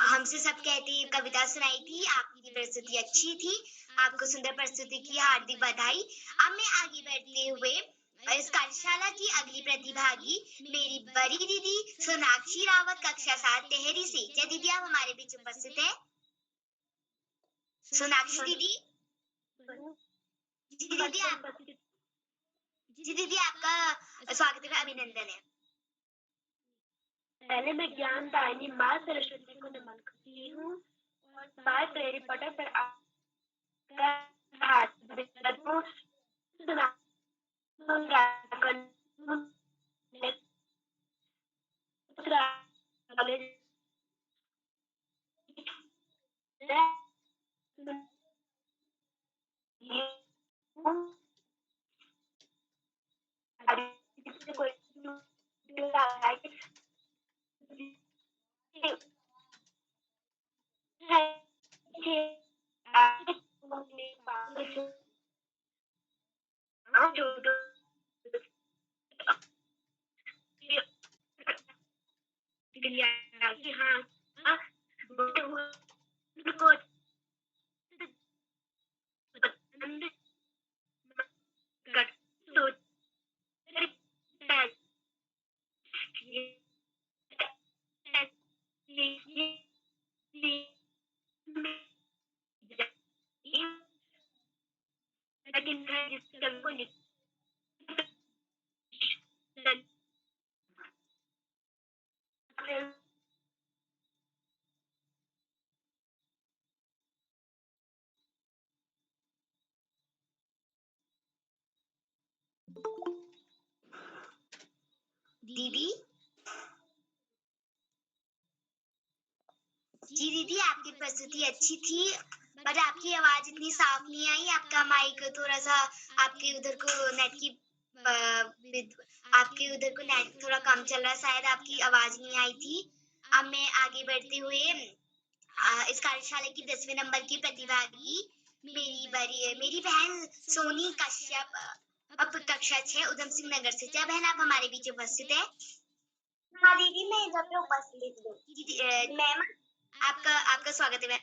हमसे सब कहती कविता सुनाई थी। आपकी प्रस्तुति अच्छी थी, आपको सुंदर प्रस्तुति की हार्दिक बधाई। अब मैं आगे बढ़ते हुए इस कार्यशाला की अगली प्रतिभागी मेरी बड़ी दीदी सोनाक्षी रावत, कक्षा 7 टेहरी से। क्या दीदी आप हमारे बीच उपस्थित है? सोनाक्षी दीदी, जी दीदी आपका स्वागत है, अभिनंदन है। पहले मैं ज्ञान दायिनी माँ सरस्वती को नमन करती हूँ और बाल प्रेरी पटल पर आकर हाथ जोड़ूं, दीदी, जी दीदी आपकी प्रस्तुति अच्छी थी, बट आपकी आवाज इतनी साफ नहीं आई। आपका माइक थोड़ा सा आपके उधर को नेट की आपके उधर को नेट थोड़ा कम चल रहा है, शायद आपकी आवाज नहीं आई थी। अब मैं आगे बढ़ते हुए इस कार्यशाला की 10वें नंबर की प्रतिभागी मेरी बहन सोनी कश्यप, अब कक्षा 6 उधम सिंह नगर से। क्या बहन आप हमारे बीच उपस्थित है? हाँ दीदी, मैं इधर पे उपस्थित हूँ। मैम आपका स्वागत है।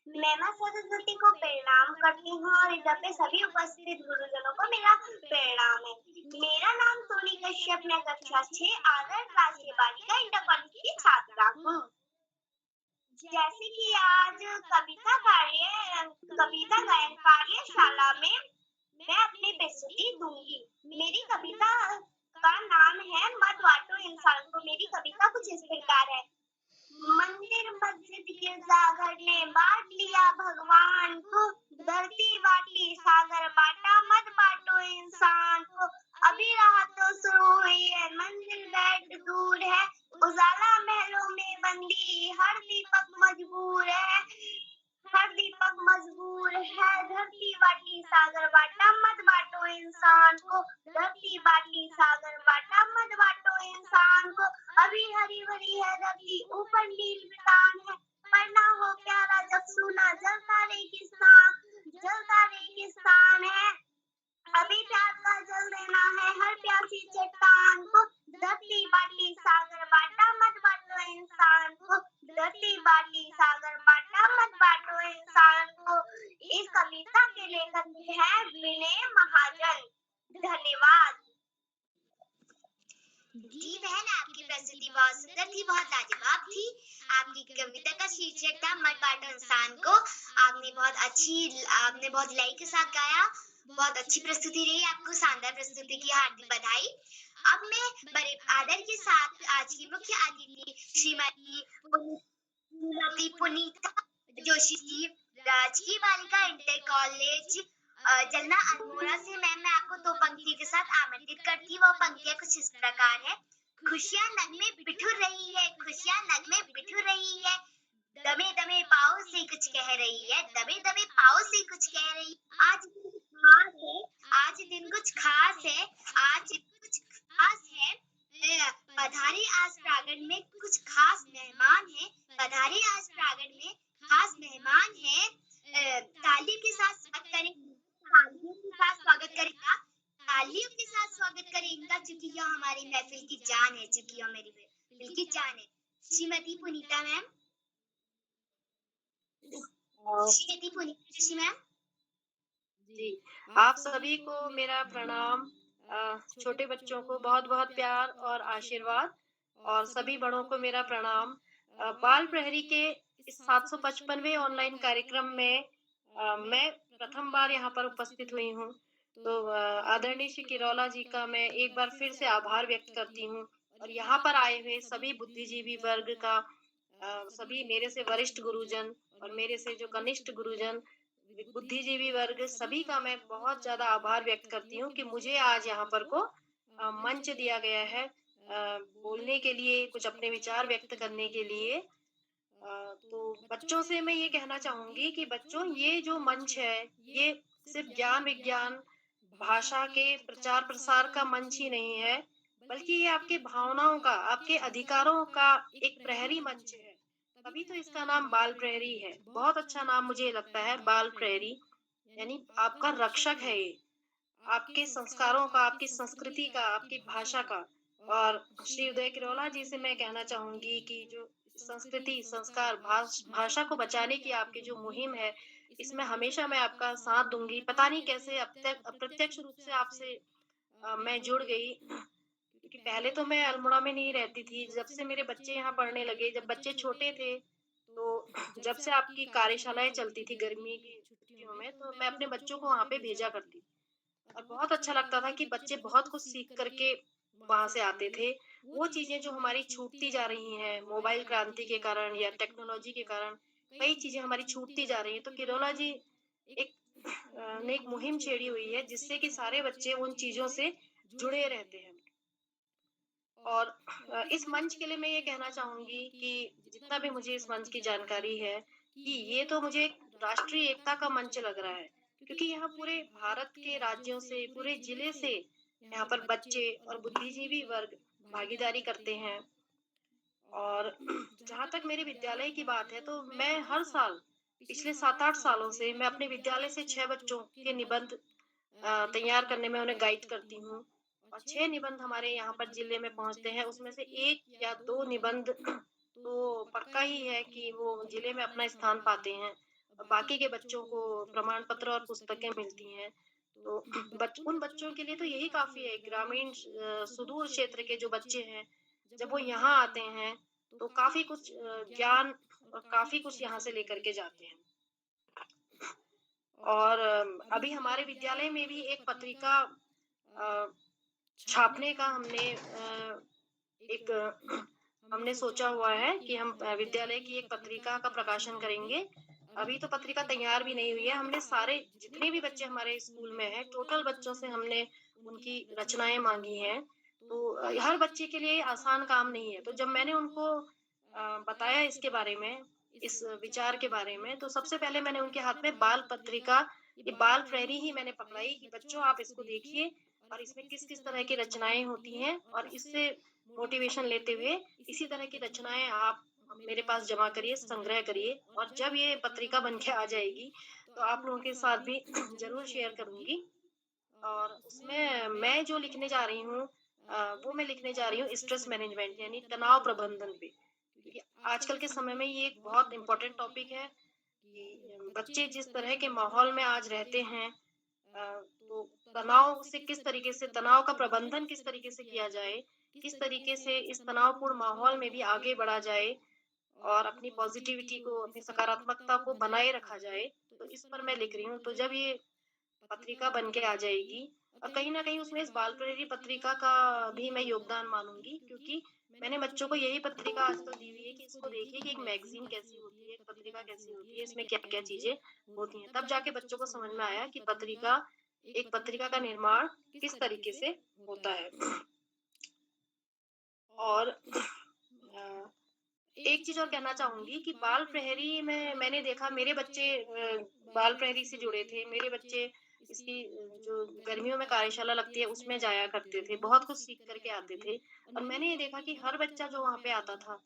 मैं माँ सरस्वती को प्रणाम करती हूँ और इधर पे सभी उपस्थित गुरुजनों को मेरा प्रणाम है। मेरा नाम सोनी कश्यप, मैं कक्षा 6 आदर्श राजकीय बालिका इंटर कॉलेज की छात्रा हूँ। जैसे कि आज कविता गायन कार्यशाला में मैं अपनी प्रस्तुति दूंगी। मेरी कविता का नाम है मत बांटो इंसान को। मेरी कविता कुछ इस प्रकार है। मंदिर मस्जिद गिरजाघर ने बांट लिया भगवान को, धरती बांटी सागर बांटा, मत बांटो इंसान को। अभी राह तो शुरू हुई है, मंजिल बैठ दूर है, उजाला महलों में बंदी, हर दीपक मजबूर है, हर दीपक मजबूर है। धरती बांटी सागर बांटा, मत बांटो इंसान को, धरती बांटी सागर बांटा, मत बांटो इंसान को। अभी हरी भरी है धरती, ऊपर नील मैदान है, पर ना हो प्यारा जब सुना जलता रेगिस्तान है। अभी प्यार का जल देना है हर प्यासी चट्टान को, धरती बांटी सागर बांटा, मत बांटो इंसान को, धरती बांटी सागर बांटा, मत बांटो इंसान को। इस कविता के लेखक हैं विनय महाजन। धन्यवाद। जी बहन, आपकी प्रस्तुति बहुत सुंदर थी, बहुत लाजवाब थी। आपकी कविता का शीर्षक था मत बांटो इंसान को। आपने बहुत लय के साथ गाया, बहुत अच्छी प्रस्तुति रही। आपको शानदार प्रस्तुति की हार्दिक बधाई। अब मैं बड़े आदर के साथ आज की मुख्य अतिथि श्रीमती पुनीता जोशी जी, राजकीय बालिका इंटर कॉलेज जलना अल्मोड़ा से। मैम मैं आपको 2 पंक्ति के साथ आमंत्रित करती हूँ। वो पंक्तियां कुछ इस प्रकार है। खुशियां नग में बिठुर रही है, खुशियां नग में बिठुर रही है, दमे दमे पाँव से कुछ कह रही है, दमे दमे पाँव से कुछ कह रही है। आज दिन कुछ खास है, आज दिन कुछ खास है, आज दिन कुछ खास है। पधारे आज प्रांगण में कुछ खास मेहमान है, पधारे आज प्रांगण में खास मेहमान है। तालियों के साथ स्वागत करें, तालियों के साथ स्वागत करेगा, तालियों के साथ स्वागत करें इनका, क्योंकि यह हमारी महफिल की जान है, क्योंकि यह मेरी महफिल की जान है। श्रीमती पुनीता मैम, श्रीमती पुनीता जोशी मैम। जी, आप सभी को मेरा प्रणाम। छोटे बच्चों को बहुत बहुत प्यार और आशीर्वाद, और सभी बड़ों को मेरा प्रणाम। बाल प्रहरी के इस 755वें ऑनलाइन कार्यक्रम में मैं प्रथम बार यहाँ पर उपस्थित हुई हूँ। तो आदरणीय श्री किरौला जी का मैं एक बार फिर से आभार व्यक्त करती हूँ, और यहाँ पर आए हुए सभी बुद्धिजीवी वर्ग का, सभी मेरे से वरिष्ठ गुरुजन और मेरे से जो कनिष्ठ गुरुजन, बुद्धिजीवी वर्ग, सभी का मैं बहुत ज्यादा आभार व्यक्त करती हूँ कि मुझे आज यहाँ पर को मंच दिया गया है बोलने के लिए, कुछ अपने विचार व्यक्त करने के लिए। तो बच्चों से मैं ये कहना चाहूंगी कि बच्चों, ये जो मंच है ये सिर्फ ज्ञान विज्ञान भाषा के प्रचार प्रसार का मंच ही नहीं है, बल्कि ये आपके भावनाओं का, आपके अधिकारों का एक प्रहरी मंच है। तभी तो इसका नाम बाल प्रहरी है। बहुत अच्छा नाम मुझे लगता है, बाल प्रहरी, यानी आपका रक्षक है ये, आपके संस्कारों का, आपकी संस्कृति का, आपकी भाषा का। और श्री उदय किरौला जी से मैं कहना चाहूंगी कि जो संस्कृति, संस्कार, भाषा को बचाने की आपकी जो मुहिम है, इसमें हमेशा मैं आपका साथ दूंगी। पता नहीं कैसे अब तक अप्रत्यक्ष रूप से आपसे मैं जुड़ गई, क्योंकि पहले तो मैं अल्मोड़ा में नहीं रहती थी। जब से मेरे बच्चे यहाँ पढ़ने लगे, जब बच्चे छोटे थे, तो जब से आपकी कार्यशालाएं चलती थी गर्मी की छुट्टियों में, तो मैं अपने बच्चों को वहाँ पे भेजा करती थी, और बहुत अच्छा लगता था कि बच्चे बहुत कुछ सीख करके वहां से आते थे। वो चीजें जो हमारी छूटती जा रही हैं मोबाइल क्रांति के कारण या टेक्नोलॉजी के कारण, कई चीजें हमारी छूटती जा रही हैं। तो किरौला जी एक ने एक मुहिम छेड़ी हुई है जिससे कि सारे बच्चे उन चीजों से जुड़े रहते हैं। और इस मंच के लिए मैं ये कहना चाहूंगी कि जितना भी मुझे इस मंच की जानकारी है, कि ये तो मुझे एक राष्ट्रीय एकता का मंच लग रहा है, क्योंकि यहाँ पूरे भारत के राज्यों से, पूरे जिले से यहाँ पर बच्चे और बुद्धिजीवी वर्ग भागीदारी करते हैं। और जहाँ तक मेरे विद्यालय की बात है, तो मैं हर साल पिछले 7-8 सालों से मैं अपने विद्यालय से 6 बच्चों के निबंध तैयार करने में उन्हें गाइड करती हूँ, और 6 निबंध हमारे यहाँ पर जिले में पहुँचते हैं। उसमें से 1 या 2 निबंध तो पक्का ही है कि वो जिले में अपना स्थान पाते हैं, और बाकी के बच्चों को प्रमाण पत्र और पुस्तकें मिलती हैं। तो उन बच्चों के लिए तो यही काफी है। ग्रामीण सुदूर क्षेत्र के जो बच्चे हैं, जब वो यहाँ आते हैं तो काफी कुछ ज्ञान और काफी कुछ यहाँ से लेकर के जाते हैं। और अभी हमारे विद्यालय में भी एक पत्रिका छापने का हमने सोचा हुआ है कि हम विद्यालय की एक पत्रिका का प्रकाशन करेंगे। अभी तो पत्रिका तैयार भी नहीं हुई है। हमने सारे जितने भी बच्चे हमारे स्कूल में हैं, टोटल बच्चों से हमने उनकी रचनाएं मांगी हैं। तो हर बच्चे के लिए आसान काम नहीं है। तो जब मैंने उनको बताया इसके बारे में, इस विचार के बारे में, तो सबसे पहले मैंने उनके हाथ में बाल पत्रिका, ये बाल प्रहरी ही मैंने पकड़ाई कि बच्चों आप इसको देखिए, और इसमें किस किस तरह की रचनाएं होती हैं, और इससे मोटिवेशन लेते हुए इसी तरह की रचनाएं आप मेरे पास जमा करिए, संग्रह करिए, और जब ये पत्रिका बन के आ जाएगी तो आप लोगों के साथ भी जरूर शेयर करूंगी। और उसमें मैं जो लिखने जा रही हूँ, वो मैं लिखने जा रही हूँ स्ट्रेस मैनेजमेंट, यानी तनाव प्रबंधन पे, क्योंकि आजकल के समय में ये एक बहुत इम्पोर्टेंट टॉपिक है कि बच्चे जिस तरह के माहौल में आज रहते हैं, तो तनाव से किस तरीके से, तनाव का प्रबंधन किस तरीके से किया जाए, किस तरीके से इस तनावपूर्ण माहौल में भी आगे बढ़ा जाए, और अपनी पॉजिटिविटी को, अपनी सकारात्मकता को बनाए रखा जाए। तो इस पर मैं लिख रही हूँ। तो जब ये पत्रिका बन के आ जाएगी, और कहीं ना कहीं उसमें इस बाल प्रेरी पत्रिका का भी मैं योगदान मानूंगी, क्योंकि मैंने बच्चों को यही पत्रिका आज तक दी हुई है कि इसको देखिए कि एक मैगजीन कैसी होती है, एक पत्रिका कैसी होती है, इसमें क्या क्या चीजें होती हैं। तब जाके बच्चों को समझ में आया कि एक पत्रिका का निर्माण किस तरीके से होता है। और एक चीज और कहना चाहूंगी कि बाल प्रहरी में मैंने देखा मेरे बच्चे बाल प्रहरी से जुड़े थे। मेरे बच्चे इसकी जो गर्मियों में कार्यशाला लगती है उसमें जाया करते थे, बहुत कुछ सीख करके आते थे। और मैंने ये देखा कि हर बच्चा जो वहाँ पे आता था,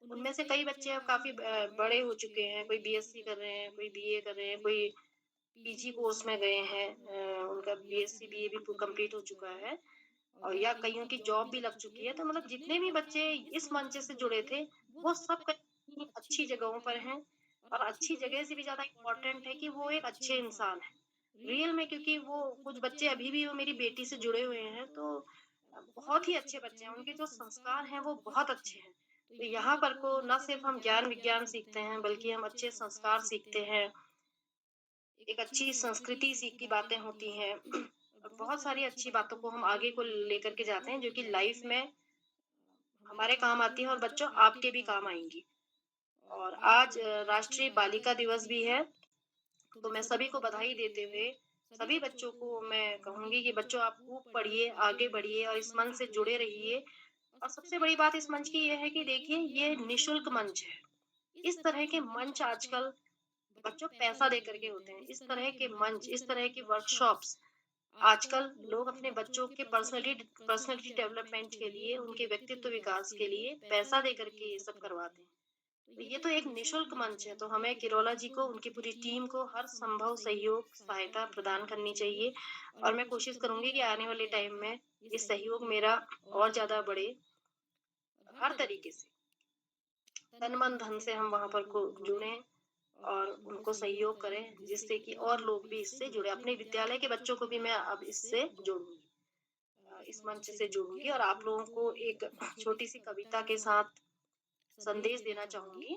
उनमें से कई बच्चे अब काफी बड़े हो चुके हैं। कोई बीएससी कर रहे हैं, कोई बीए कर रहे हैं, कोई पीजी कोर्स में गए हैं। उनका बीएससी बीए भी कंप्लीट हो चुका है और या कईयों की जॉब भी लग चुकी है। तो मतलब जितने भी बच्चे इस मंच से जुड़े थे, वो सब कहीं अच्छी जगहों पर हैं। और अच्छी जगह से भी ज्यादा इम्पोर्टेंट है कि वो एक अच्छे इंसान है रियल में, क्योंकि वो कुछ बच्चे अभी भी वो मेरी बेटी से जुड़े हुए हैं। तो बहुत ही अच्छे बच्चे हैं, उनके जो संस्कार हैं वो बहुत अच्छे हैं। तो यहाँ पर को न सिर्फ हम ज्ञान विज्ञान सीखते हैं, बल्कि हम अच्छे संस्कार सीखते हैं, एक अच्छी संस्कृति सीख की बातें होती हैं। और बहुत सारी अच्छी बातों को हम आगे को लेकर के जाते हैं, जो कि लाइफ में हमारे काम आती है और बच्चों आपके भी काम आएंगी। और आज राष्ट्रीय बालिका दिवस भी है। तो मैं सभी को बधाई देते हुए सभी बच्चों को मैं कहूंगी कि बच्चों आप खूब पढ़िए, आगे बढ़िए और इस मंच से जुड़े रहिए। और सबसे बड़ी बात इस मंच की ये है कि देखिए, ये निशुल्क मंच है। इस तरह के मंच आजकल बच्चों पैसा दे करके होते हैं। इस तरह के मंच, इस तरह की वर्कशॉप्स आजकल लोग अपने बच्चों के पर्सनालिटी डेवलपमेंट के लिए, उनके व्यक्तित्व विकास के लिए पैसा दे करके ये सब करवाते हैं। तो ये तो एक निशुल्क मंच है, तो हमें किरोला जी को, उनकी पूरी टीम को हर संभव सहयोग सहायता प्रदान करनी चाहिए। और मैं कोशिश करूंगी कि आने वाले टाइम में ये सहयोग मेरा और ज्यादा बढ़े। हर तरीके से तन मन धन से हम वहां पर को जुड़े और उनको सहयोग करें, जिससे कि और लोग भी इससे जुड़े। अपने विद्यालय के बच्चों को भी मैं अब इससे जोड़ूंगी, इस मंच से जोड़ूंगी। और आप लोगों को एक छोटी सी कविता के साथ संदेश देना चाहूंगी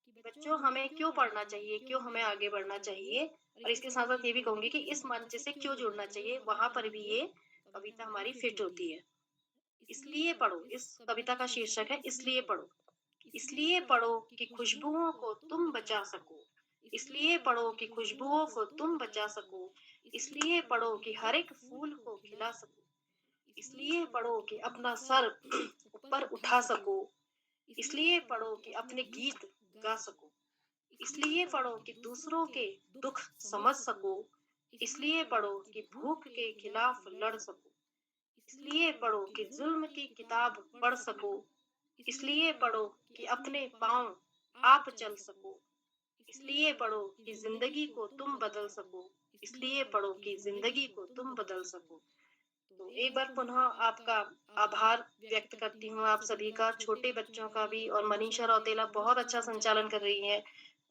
कि बच्चों, हमें क्यों पढ़ना चाहिए, क्यों हमें आगे बढ़ना चाहिए। और इसके साथ साथ ये भी कहूंगी कि इस मंच से क्यों जुड़ना चाहिए, वहां पर भी ये कविता हमारी फिट होती है। इसलिए पढ़ो, इस कविता का शीर्षक है इसलिए पढ़ो। इसलिए पढ़ो कि खुशबुओं को तुम बचा सको। इसलिए पढ़ो कि खुशबुओं को तुम बचा सको। इसलिए पढ़ो कि हर एक फूल को खिला सको। इसलिए पढ़ो कि अपना सर ऊपर उठा सको। इसलिए पढ़ो कि अपने गीत गा सको। इसलिए पढ़ो कि दूसरों के दुख समझ सको। इसलिए पढ़ो कि भूख के खिलाफ लड़ सको। इसलिए पढ़ो कि जुल्म की किताब पढ़ सको। इसलिए पढ़ो कि अपने पाँव आप चल सको। इसलिए पढ़ो कि जिंदगी को तुम बदल सको। इसलिए पढ़ो कि जिंदगी को तुम बदल सको। तो एक बार पुनः आपका आभार व्यक्त करती हूँ, आप सभी का, छोटे बच्चों का भी। और मनीषा रौतेला बहुत अच्छा संचालन कर रही है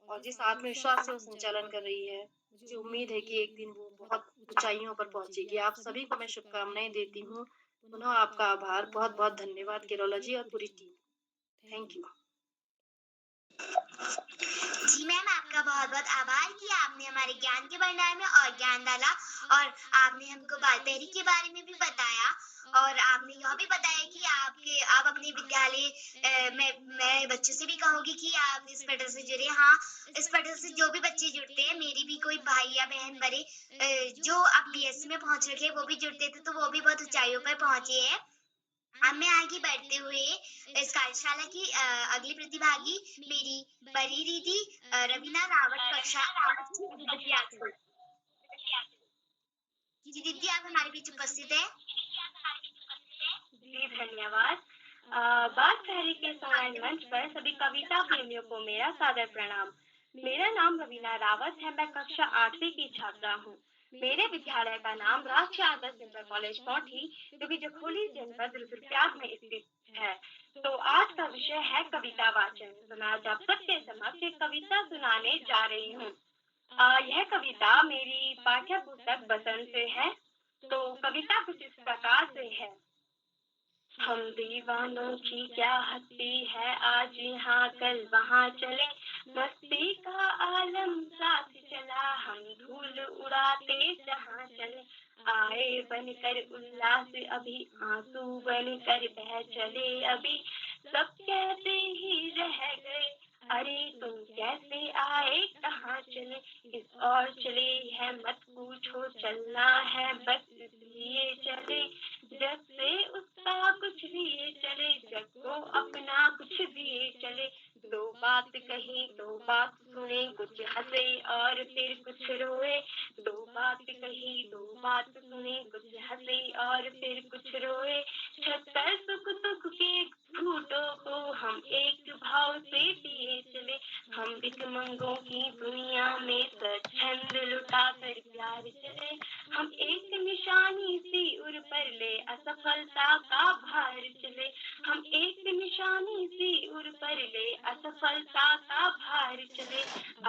और जिस आत्मविश्वास से वो संचालन कर रही है, मुझे उम्मीद है कि एक दिन वो बहुत ऊंचाइयों पर पहुंचेगी। आप सभी को मैं शुभकामनाएं देती हूँ। पुनः आपका आभार, बहुत बहुत धन्यवाद किरोला जी और पूरी टीम। Thank you. जी मैम, आपका बहुत बहुत आभार कि आपने हमारे ज्ञान के भंडार में और ज्ञान डाला और आपने हमको बालपहरी के बारे में भी बताया। और आपने यह भी बताया कि आप अपने विद्यालय मैं बच्चों से भी कहूंगी कि आप इस पटल से जुड़े। हाँ, इस पटल से जो भी बच्चे जुड़ते हैं, मेरी भी कोई भाई या बहन बड़े जो अब बीएससी में पहुंच रखे, वो भी जुड़ते थे, तो वो भी बहुत ऊंचाइयों पर पहुंचे हैं। अब मैं आगे बढ़ते हुए इस कार्यशाला की अगली प्रतिभागी मेरी बड़ी दीदी रवीना रावत, कक्षा 8 की विद्यार्थी। जी दीदी, आप हमारे बीच उपस्थित है। जी धन्यवाद। बाल प्रहरी के सम्मान मंच पर सभी कविता प्रेमियों को मेरा सादर प्रणाम। मेरा नाम रवीना रावत है। मैं कक्षा 8वीं की छात्रा हूँ। मेरे विद्यालय का नाम राष्ट्रीय आदर्श इंटर कॉलेज पौठी, जो कि जखोली जनपद रुद्रप्रयाग में स्थित है। तो आज का विषय है कविता वाचन। तो मैं आज आप सबके समक्ष एक कविता सुनाने जा रही हूँ। यह कविता मेरी पाठ्य पुस्तक बसंत से है। तो कविता कुछ इस प्रकार से है। हम दीवानों की क्या हस्ती है, आज यहाँ कल वहाँ चले, मस्ती का आलम साथ चला, हम धूल उड़ाते जहाँ चले, आए बनकर उल्लास अभी, आंसू बनकर बह चले अभी, सब कहते ही रह गए, अरे तुम कैसे आए कहाँ चले, इस और चले है मत पूछो, चलना है बस इसलिए चले, जग से उसका कुछ लिए चले, जग को अपना कुछ दिए चले। दो बात कही दो बात सुने, कुछ हंसे और फिर कुछ रोए। दो बात कही दो बात सुने, कुछ हंसे और फिर कुछ रोए। 76 सुख दुख के घूंटों को हम एक भाव से पिए चले। हम भिखमंगों की दुनिया में स्वच्छंद लुटा कर प्यार चले। हम एक निशानी सी उर पर ले असफलता का भार चले। हम एक निशानी सी उर पर ले असफलता का भार चले।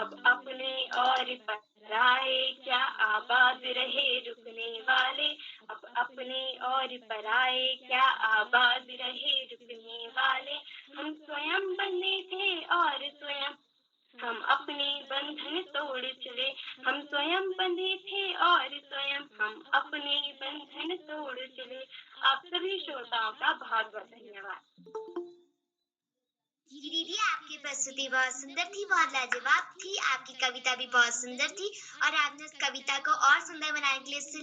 अब अपने और पराए क्या आबाद रहे रुकने वाले। अब अपने और पराए क्या आबाद रहे रुकने वाले। हम स्वयं बने थे और स्वयं हम अपने बंधन तोड़ चले। हम स्वयं बंधे थे और स्वयं हम अपने बंधन तोड़ चले। आप सभी श्रोताओं का बहुत बहुत धन्यवाद। जी दीदी, आपकी प्रस्तुति बहुत सुंदर थी, बहुत लाजवाब थी। आपकी कविता भी बहुत सुंदर थी और आपने उस कविता को और सुंदर बनाने के लिए उससे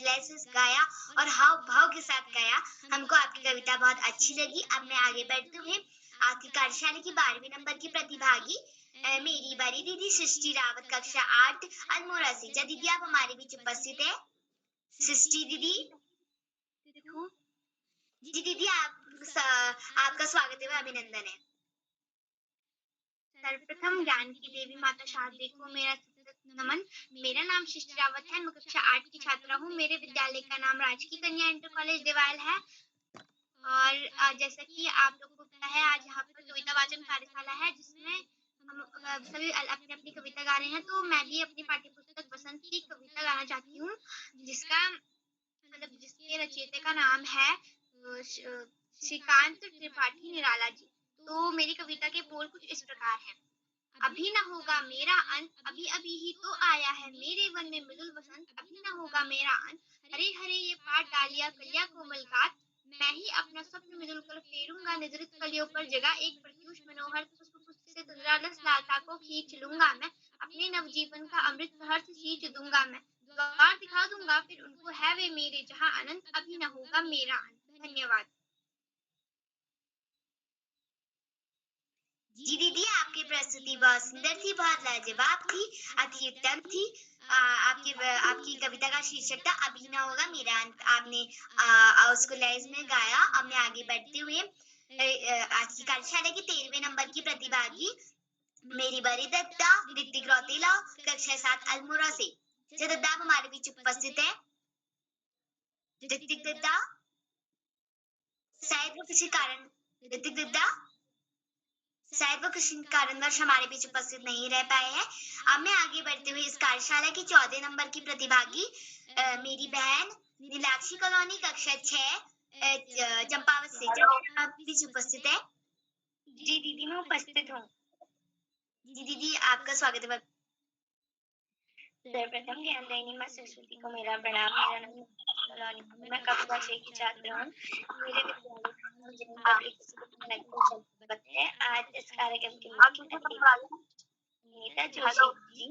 लेसेस गाया और हाव भाव के साथ गाया। हमको आपकी कविता बहुत अच्छी लगी। अब मैं आगे बढ़ते हुए आपकी कार्यशाला की 12वीं नंबर की प्रतिभागी मेरी बड़ी दीदी सृष्टि रावत, कक्षा 8 अल्मोड़ा से। क्या दीदी आप हमारे बीच उपस्थित है? सृष्टि दीदी, जी दीदी आपका स्वागत है, अभिनंदन है। सर्वप्रथम ज्ञान की देवी माता शारदे को मेरा नमन। मेरा नाम सृष्टि रावत है, मैं कक्षा 8 की छात्रा हूँ। मेरे विद्यालय का नाम राजकीय कन्या इंटर कॉलेज देवाल है। और जैसा कि आप लोग को पता है, आज यहाँ पर कविता वाचन कार्यशाला है जिसमें हम सभी अपनी अपनी कविता गा रहे हैं। तो मैं भी अपनी पाठ्य पुस्तक बसंत की कविता गाना चाहती हूँ, जिसके रचयिता का नाम है श्रीकांत त्रिपाठी निराला जी। तो मेरी कविता के बोल कुछ इस प्रकार हैं। अभी न होगा मेरा अंत, अभी अभी ही तो आया है मेरे वन में मृदुल वसंत। अभी न होगा मेरा अंत, हरे हरे ये पाठ डालिया कलिया कोमल गात। मैं ही अपना स्वप्न मृदुल कर फेरूंगा निद्रित कलियों पर जगह एक प्रत्युष मनोहर पुष्प से तंद्रालस लालसा को खींच लूंगा मैं। अपने नवजीवन का अमृत सहर्ष सींच दूंगा मैं। द्वार दिखा दूंगा फिर उनको है वे मेरे जहां अनंत। अभी न होगा मेरा अंत। धन्यवाद। जी दीदी, आपकी प्रस्तुति बहुत सुंदर थी, बहुत लाजवाब थी, अति उत्तम थी। आपकी कविता का शीर्षक था अभी ना होगा मेरा अंत। आपने उसको लैज में गाया। अब मैं आगे बढ़ते हुए आज की कार्यशाला की 13वें नंबर की प्रतिभागी मेरी बड़ी दत्ता ऋतिक रौतेला, कक्षा 7 अल्मोड़ा से। जो दत्ता आप हमारे बीच उपस्थित है? ऋतिक दत्ता, शायद वो किसी कारण ऋतिक दत्ता शायद वो किसी कारणवश हमारे बीच उपस्थित नहीं रह पाए हैं। अब मैं आगे बढ़ते हुए इस कार्यशाला की 14 नंबर की प्रतिभागी मेरी बहन नीलाक्षी कॉलोनी, कक्षा 6 चंपावत से। आप बीच उपस्थित है? जी दीदी, मैं उपस्थित हूँ। जी दीदी, आपका स्वागत है। सर्वप्रथम ज्ञान देनी माँ सरस्वती को मेरा प्रणाम। मेरा नाम कॉलोनी, मैं कक्षा 6 की छात्रा हूँ। मेरे विद्यालय का नाम जैन पब्लिक स्कूल है। आज इस कार्यक्रम के मुख्य अतिथि नीता जोशी जी,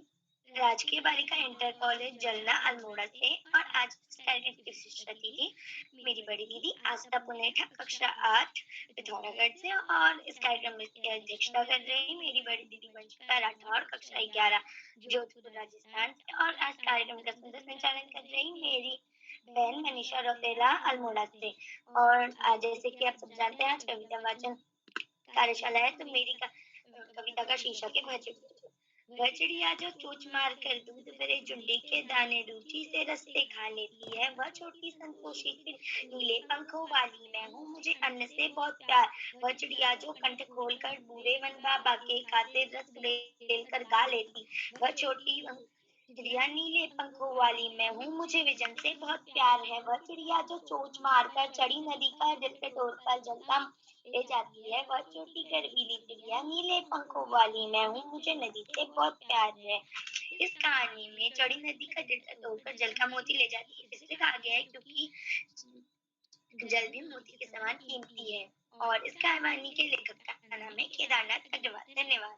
राजकीय बालिका इंटर कॉलेज जलना अल्मोड़ा से। और आज इस कार्यक्रम की विशिष्ट अतिथि मेरी बड़ी दीदी आस्था पुनेठा, कक्षा 8 पिथौरागढ़ से। और इस कार्यक्रम की अध्यक्षता कर रही मेरी बड़ी दीदी वंशिका राठौर, कक्षा 11 जोधपुर राजस्थान से। और आज कार्यक्रम का सुंदर संचालन कर रही मेरी बहन मनीषा रौतेला अल्मोड़ा से। और आज जैसे कि आप सब जानते हैं, आज कविता वाचन कार्यशाला है। तो मेरी कविता का शीर्षक है वह चिड़िया जो चोंच मार कर दूध भरे झुंडी के दाने रुचि से रस्ते खा लेती है। वह छोटी संतोषी फिर नीले पंखों वाली मैं हूँ, मुझे अन्न से बहुत प्यार। वह चिड़िया जो कंठ खोल कर बूढ़े वन बाबा के खातिर रस बेल कर गा लेती। वह छोटी चिड़िया नीले पंखों वाली मैं हूँ, मुझे विजन से बहुत प्यार है। वह चिड़िया जो चोंच मारकर चढ़ी नदी का जल टटोर कर जलता ले जाती है। वह छोटी गर्वीली चिड़िया नीले पंखों वाली मैं हूँ, मुझे नदी से बहुत प्यार है। इस कहानी में चढ़ी नदी का जल टटोर कर जल का मोती ले जाती है। इसलिए कहा गया है क्योंकि जल भी मोती के समान कीमती है। और इस कहानी के लेखक का नाम है केदारनाथ अग्रवाल। धन्यवाद।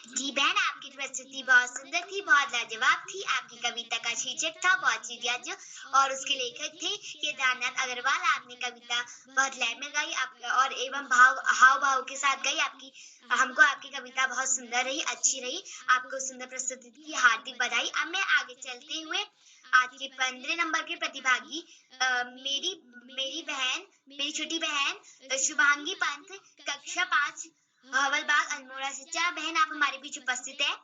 जी बहन, आपकी आपकी प्रस्तुति बहुत सुंदर थी, बहुत लाजवाब थी। आपकी कविता का शीर्षक था बहुत चिड़िया जो, और उसके लेखक थे केदारनाथ अग्रवाल। आपने कविता बहुत लय में गाई और एवं हाव भाव के साथ गाई। हमको आपकी कविता बहुत सुंदर रही, अच्छी रही। आपको सुंदर प्रस्तुति की हार्दिक बधाई। अब मैं आगे चलते हुए आज के 15 नंबर के प्रतिभागी मेरी छोटी बहन शुभांगी पंत, कक्षा 5, हवलबाग अल्मोड़ा से। क्या बहन आप हमारे बीच उपस्थित है?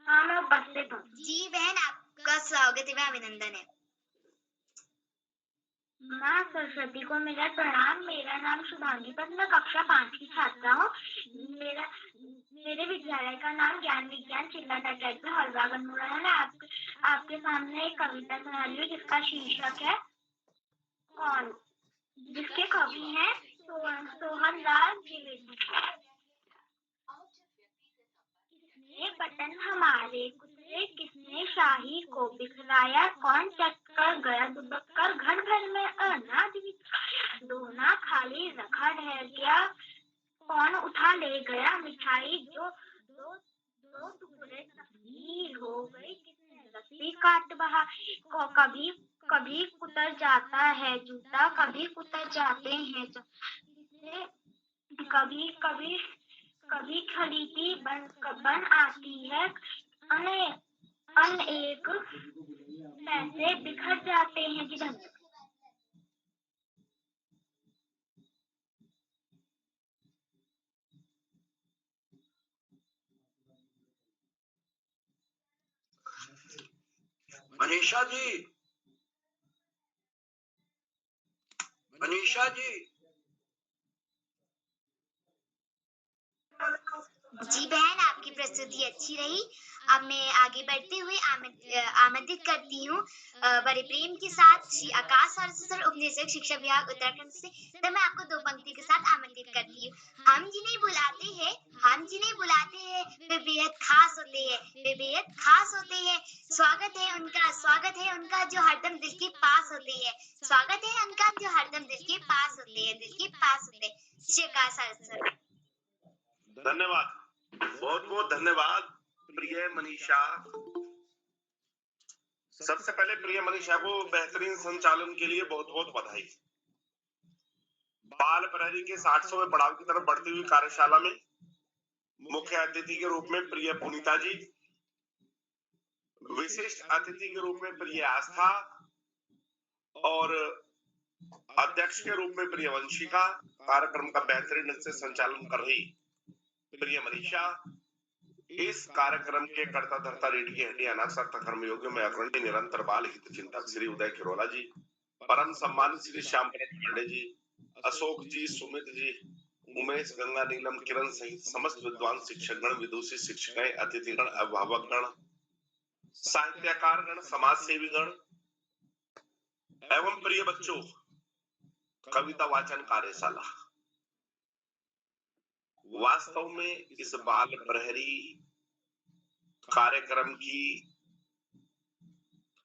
हाँ, मैं उपस्थित हूँ। जी बहन, आपका स्वागत है, अभिनंदन है। माँ सरस्वती को मेरा प्रणाम। मेरा नाम शुभांगी पंत, मैं कक्षा 5 की छात्रा हूँ। मेरे विद्यालय का नाम ज्ञान विज्ञान चिल्लाट अकेडमी हलबाग अल्मोड़ा है। मैं आपके सामने एक कविता सुना रही हूँ जिसका शीर्षक है कौन, जिसके कवि हैं सोहन लाल द्विवेदी। किसने बटन हमारे कुतरे, किसने शाही को बिखराया, कौन चक्कर गया दुबक कर घर भर में अनाज बिखराया, दोना खाली रखा ढह गया, कौन उठा ले गया मिठाई जो दो टुकड़े तकदीर हो गई, किसने रस्सी काट बहा को कभी कभी कुतर जाता है जूता, कभी कुतर जाते हैं किसने कभी कभी कभी खरीदी बन आती है, अनेक पैसे बिखर जाते हैं जिधर। मनीषा जी, मनीषा जी। जी बहन, आपकी प्रस्तुति अच्छी रही। अब मैं आगे बढ़ते हुए आमंत्रित करती हूँ बड़े प्रेम के साथ श्री आकाश सर उपनिदेशक शिक्षा विभाग उत्तराखंड से। तो मैं आपको 2 पंक्ति के साथ आमंत्रित करती हूँ। हम जिन्हें बुलाते हैं वे बेहद खास होते हैं, वे बेहद खास होते हैं। स्वागत है उनका जो हरदम दिल के पास होते हैं। स्वागत है उनका जो हरदम दिल के पास होते हैं। श्री आकाश सर। धन्यवाद, बहुत बहुत धन्यवाद प्रिय मनीषा। सबसे पहले प्रिय मनीषा को बेहतरीन संचालन के लिए बहुत बहुत बधाई। बाल प्रहरी के 600वें पड़ाव की तरफ बढ़ती हुई कार्यशाला में मुख्य अतिथि के रूप में प्रिय पुनीता जी, विशिष्ट अतिथि के रूप में प्रिय आस्था और अध्यक्ष के रूप में प्रिय वंशिका, कार्यक्रम का बेहतरीन ढंग से संचालन कर रही प्रिय मनीषा, इस कार्यक्रम के कर्ता धर्ता रीढ़ की हड्डी अनासक्त कर्मयोगी में अग्रणी निरंतर बाल हित चिंतक श्री उदय खिरोला जी, परम सम्मानित श्री श्याम पांडे जी, अशोक जी, सुमित जी, उमेश, गंगा, नीलम, किरण सहित समस्त विद्वान शिक्षकगण, विदुषी शिक्षकें, अतिथिगण, अभिभावकगण, साहित्यकारगण, समाज सेवीगण एवं प्रिय बच्चों, कविता वाचन कार्यशाला वास्तव में इस बाल प्रहरी कार्यक्रम की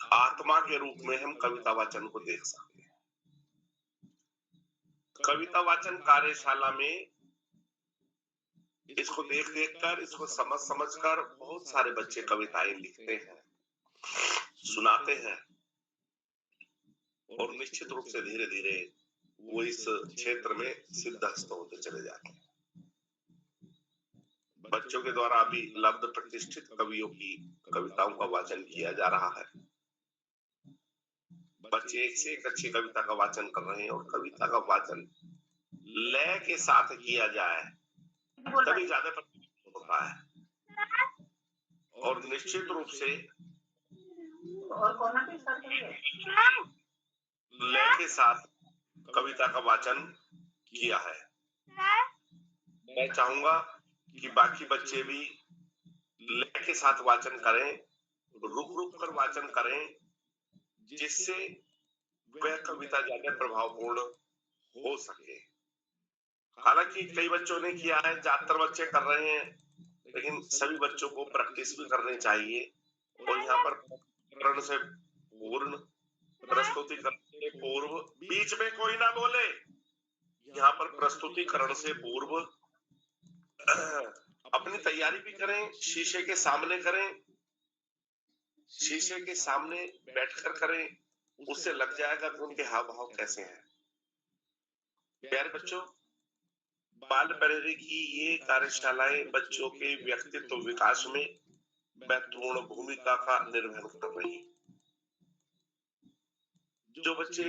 आत्मा के रूप में हम कविता वाचन को देख सकते हैं। कविता वाचन कार्यशाला में इसको देख कर, इसको समझ कर बहुत सारे बच्चे कविताएं लिखते हैं, सुनाते हैं और निश्चित रूप से धीरे धीरे वो इस क्षेत्र में सिद्धहस्त होते चले जाते हैं। बच्चों के द्वारा अभी लब्ध प्रतिष्ठित कवियों की कविताओं का वाचन किया जा रहा है। बच्चे एक से एक अच्छी कविता का वाचन कर रहे हैं और कविता का वाचन लय के साथ किया जाए तभी ज्यादा होता है और निश्चित रूप से लय के साथ कविता का वाचन किया है। मैं चाहूंगा कि बाकी बच्चे भी लय के साथ वाचन करें, रुक रुक कर वाचन करें, जिससे वह कविता ज्यादा प्रभावपूर्ण हो सके। हालांकि कई बच्चों ने किया है, ज्यादातर बच्चे कर रहे हैं, लेकिन सभी बच्चों को प्रैक्टिस भी करनी चाहिए और यहाँ पर प्रस्तुतिकरण से पूर्व बीच में कोई ना बोले, यहाँ पर प्रस्तुतिकरण से पूर्व तैयारी भी करें, शीशे के सामने करें, शीशे के सामने बैठकर करें, उससे लग जाएगा कि उनके हाव भाव कैसे हैं। प्यारे बच्चों, बाल प्रहरी की ये कार्यशालाएं बच्चों के व्यक्तित्व विकास में महत्वपूर्ण भूमिका का निर्वहन कर रही है। जो बच्चे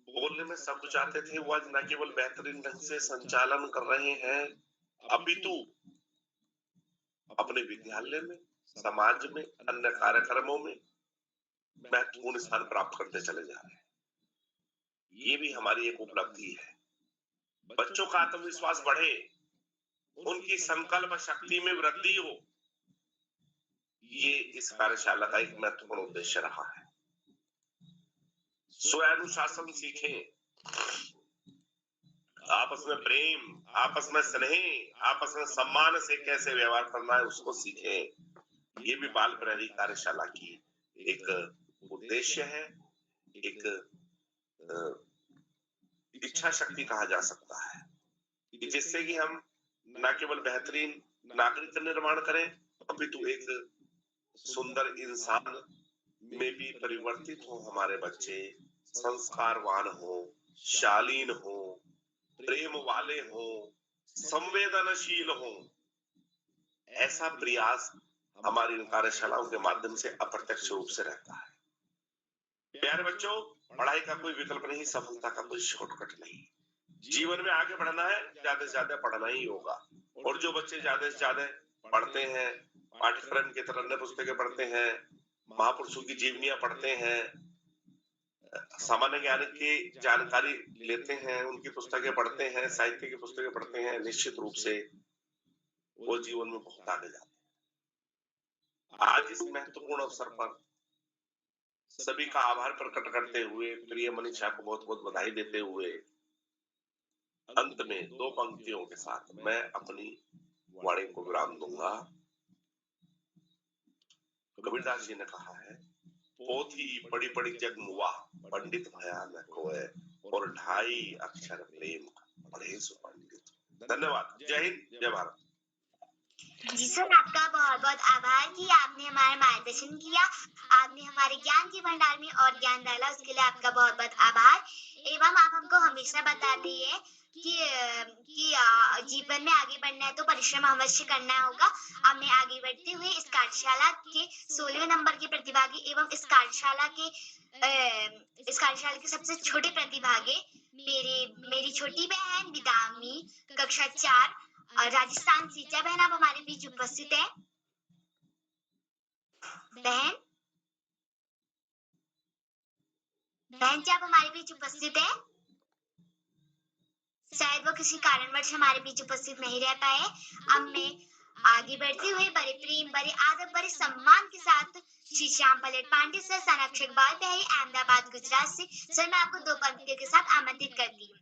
बोलने में संकुचाते थे वो आज न केवल बेहतरीन ढंग से संचालन कर रहे हैं, अपितु अपने विद्यालय में, समाज में, अन्य कार्यक्रमों में महत्वपूर्ण स्थान प्राप्त करते चले जा रहे हैं। ये भी हमारी एक उपलब्धि है। बच्चों का आत्मविश्वास बढ़े, उनकी संकल्प शक्ति में वृद्धि हो, ये इस कार्यशाला का एक महत्वपूर्ण उद्देश्य रहा है। स्वयं सीखें, आपस में प्रेम, आपस में स्नेह, आपस में सम्मान से कैसे व्यवहार करना है उसको सीखें। ये भी बाल प्रहरी कार्यशाला की एक उद्देश्य है, एक इच्छा शक्ति कहा जा सकता है, जिससे कि हम न केवल बेहतरीन नागरिक का निर्माण करें, अपितु एक सुंदर इंसान में भी परिवर्तित हो हमारे बच्चे, संस्कारवान हो, शालीन हो, प्रेम वाले हो, संवेदनशील हो। ऐसा प्रयास हमारी इन कार्यशालाओं के माध्यम से अप्रत्यक्ष रूप से रहता है। प्यारे बच्चों, पढ़ाई का कोई विकल्प नहीं, सफलता का कोई शॉर्टकट नहीं। जीवन में आगे बढ़ना है, ज्यादा से ज्यादा पढ़ना ही होगा। और जो बच्चे ज्यादा से ज्यादा पढ़ते हैं, पाठ्यक्रम की तरह अन्य पुस्तकें पढ़ते हैं, महापुरुषों की जीवनियां पढ़ते हैं, सामान्य ज्ञान की जानकारी लेते हैं, उनकी पुस्तकें पढ़ते हैं, साहित्य की पुस्तकें पढ़ते हैं, निश्चित रूप से वो जीवन में बहुत आगे जाते हैं। आज इस महत्वपूर्ण अवसर पर सभी का आभार प्रकट करते हुए, प्रिय मनीषा को बहुत बहुत बधाई देते हुए, अंत में दो पंक्तियों के साथ मैं अपनी वाणी को विराम दूंगा। कबीरदास जी ने कहा है, पोथी पढ़ी पढ़ी जग मुआ, पंडित भया न कोय, और 2.5 अक्षर प्रेम पढ़े सो पंडित। धन्यवाद। जय हिंद, जय भारत। जी सर, आपका बहुत बहुत आभार कि आपने हमारा मार्गदर्शन किया, आपने हमारे ज्ञान के भंडार में और ज्ञान डाला, उसके लिए आपका बहुत बहुत आभार। एवं आप हमको हमेशा बताते हैं कि जीवन में आगे बढ़ना है तो परिश्रम अवश्य करना होगा। हमें आगे बढ़ते हुए इस कार्यशाला के 16वें नंबर के प्रतिभागी एवं इस कार्यशाला के सबसे छोटे प्रतिभागी मेरी छोटी बहन विदामी, कक्षा 4, राजस्थान से। क्या बहन आप हमारे बीच उपस्थित है? बहन क्या आप हमारे बीच उपस्थित है? शायद वो किसी कारणवश हमारे बीच उपस्थित नहीं रह पाए। अब मैं आगे बढ़ते हुए बड़े प्रेम, बड़े आदर, बड़े सम्मान के साथ श्री श्याम पलेट पांडे सर, संरक्षक बाल प्रहरी, अहमदाबाद, गुजरात से। सर, मैं आपको 2 पंक्तियों के साथ आमंत्रित करती हूँ।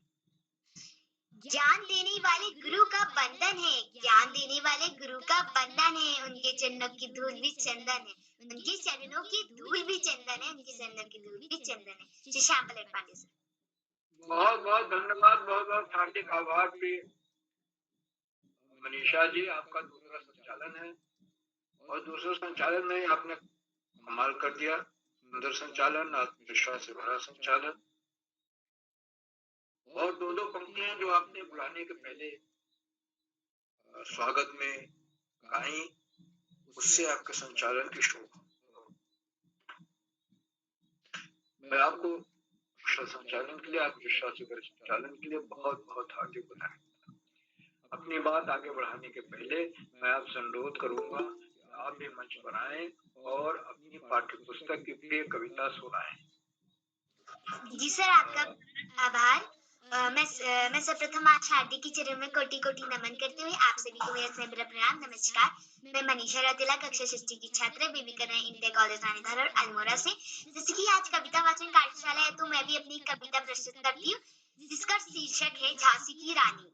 ज्ञान देने वाले गुरु का बंधन है, ज्ञान देने वाले गुरु का बंधन है, उनके चरणों की धूल भी चंदन है, उनके चरणों की धूल भी चंदन है, उनके चरणों की धूल भी चंदन है। श्री श्याम पलेट पांडे सर। बहुत बहुत धन्यवाद, बहुत बहुत हार्दिक आभार प्रिय मनीषा जी। आपका दूसरा संचालन है और दूसरे संचालन में आपने कमाल कर दिया। सुंदर संचालन, आत्मविश्वास से भरा संचालन, और 2 पंक्तियां जो आपने बुलाने के पहले स्वागत में गाई, उससे आपके संचालन की शोभा। मैं आपको संचालन के लिए, आत्मविश्वास से भरे संचालन के लिए बहुत बहुत हार्दिक बधाई। अपनी बात आगे बढ़ाने के पहले मैं आपसे अनुरोध करूंगा कि आप भी मंच पर आएं और अपनी पाठ्य पुस्तक की प्रिय कविता सुनाएं। जी सर, आपका आभार। मैं सर्वप्रथम आज हार्दिक की चरण में कोटि कोटि नमन करते हुए आप सभी को मेरा स्नेह भरा प्रणाम। नमस्कार, मैं मनीषा रौतेला, कक्षा 6 की छात्रा, विवेकानंद इंटर कॉलेज रानीधर और अल्मोड़ा से। जैसे कि आज कविता वाचन कार्यशाला है तो मैं भी अपनी कविता प्रस्तुत करती हूँ, जिसका शीर्षक है झांसी की रानी।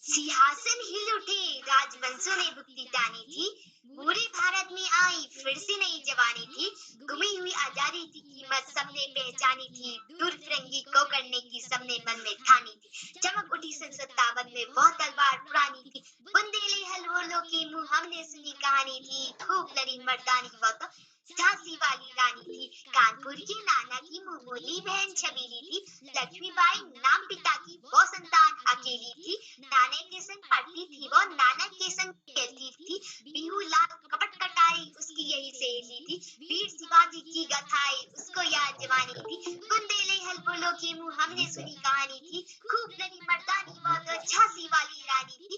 सिंहासन हिल उठे, राजवंशों ने भुक्ति तानी थी, पूरे भारत में आई फिर से नई जवानी थी, गुमी हुई आजादी की कीमत सबने पहचानी थी, दूर फिरंगी को करने की सबने मन में ठानी थी, चमक उठी सन 57 में वह तलवार पुरानी थी, बुंदेले हलवों लोग के मुंह हमने सुनी कहानी थी, खूब लड़ी मर्दानी वो तो झांसी वाली रानी थी। कानपुर की नाना की मुंहबोली बहन छबीली थी, लक्ष्मीबाई नाम पिता की वो संतान अकेली थी। नाने के संग पढ़ती थी वो, नाना के संग खेलती थी, बिहू लाल कपट कटाई उसकी यही सहेली थी। वीर शिवाजी की गाथाएं उसको याद जवानी थी, बुंदेले हलबोलों के मुंह हमने सुनी कहानी थी, खूब लड़ी मर्दानी वो तो झांसी वाली रानी थी।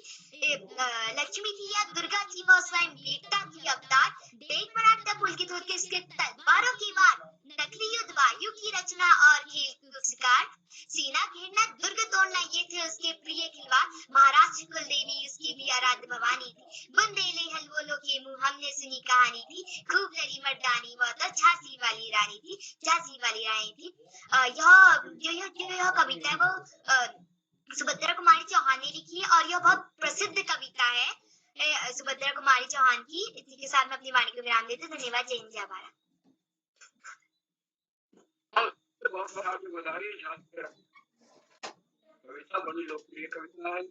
लक्ष्मी थी या दुर्गा थी वो स्वयं बेटा की अवतार, देख मराठा पुलकित होकर इसके तलवारों की वार, नकली युद्ध वायु की रचना और खेल कूद शिकार, सीना घेरना दुर्ग तोड़ना ये थे उसके प्रिय खिलवाड़। महाराष्ट्र कुलदेवी उसकी भी आराध्य भवानी थी, बुंदेले हलवोलों के मुंह हमने सुनी कहानी थी, खूब लड़ी मर्दानी वो तो झांसी वाली रानी थी, झांसी वाली रानी थी। यह कविता है वो सुभद्रा कुमारी चौहान ने लिखी है और यह बहुत प्रसिद्ध कविता है सुभद्रा कुमारी चौहान की। इसी के साथ मैं अपनी वाणी को विराम देती हूँ। धन्यवाद। जय हिंद जय भारत। बहुत बहुत आगे बधाई। कविता बड़ी लोकप्रिय कविता है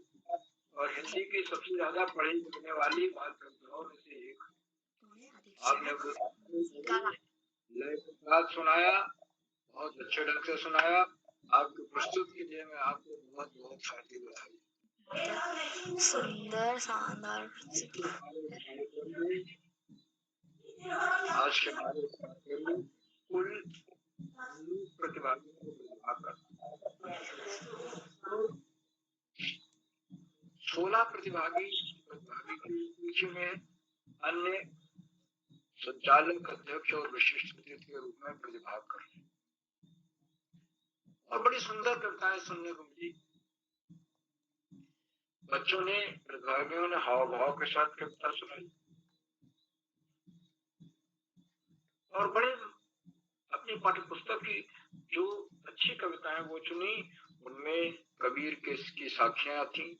और हिंदी की सबसे ज्यादा पढ़ी लिखने वाली बाल कविताओं में से एक। आपने लय के साथ सुनाया, बहुत अच्छे ढंग से सुनाया। आपकी प्रस्तुति के लिए मैं आपको बहुत बहुत हार्दिक बधाई। सुंदर शानदार आज के हमारे कुल प्रतिभागियों को 16 प्रतिभागी की सूची में अन्य संचालक, अध्यक्ष और विशिष्ट अतिथि के रूप में प्रतिभाग कर रहे हैं और बड़ी सुंदर कविताएं सुनने को मिली। बच्चों ने, प्रतिभागियों ने हाव भाव के साथ कविता सुनाई और बड़े अपनी पाठ्य पुस्तक की जो अच्छी कविताएं वो चुनी। उनमें कबीर की साखियां थी,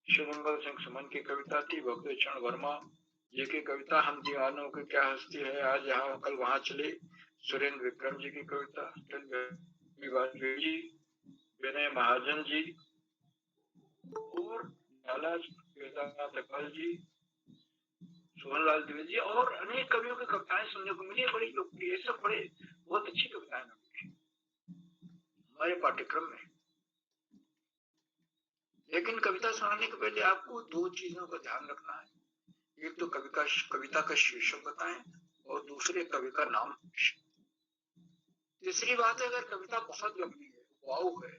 शिवमंगल सिंह सुमन की कविता थी, भक्त चरण वर्मा जी की कविता हम दीवानों की क्या हस्ती है, आज यहाँ कल वहां चले, सुरेंद्र विक्रम जी की कविता, जी, विनय महाजन जी और केदारनाथ अकल जी, सोहनलाल द्विवेदी जी और अनेक कवियों की कविताएं सुनने को मिली। बड़ी लोकप्रिय, सब बड़े बहुत अच्छी कविताएं हमारे पाठ्यक्रम में। लेकिन कविता सुनाने के पहले आपको दो चीजों का ध्यान रखना है। एक तो कविता का शीर्षक बताएं और दूसरे कवि का नाम। तीसरी बात है, अगर कविता बहुत लंबी है, वाव है,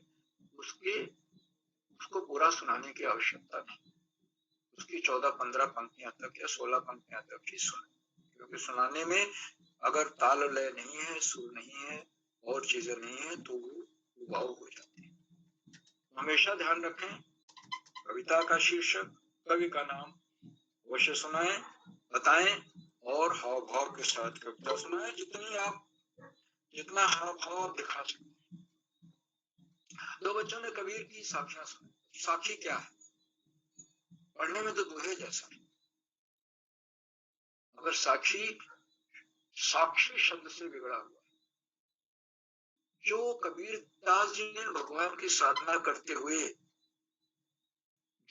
उसको पूरा सुनाने की आवश्यकता नहीं। उसकी 14-15 पंक्तियां तक या 16 पंक्तियां तक ही सुने, क्योंकि सुनाने में अगर ताल लय नहीं है, सुर नहीं है और चीजें नहीं है तो वो वाव हो जाती है। हमेशा ध्यान रखें, कविता का शीर्षक, कवि का नाम अवश्य सुनाएं, बताएं और हाव भाव के साथ कविता सुनाएं, जितना हाव भाव दिखा सकते। दो बच्चों ने कबीर की साखियां सुनी। साखी क्या है? पढ़ने में तो दोहे जैसा। अगर साक्षी शब्द से बिगड़ा हुआ, जो कबीर दास जी ने भगवान की साधना करते हुए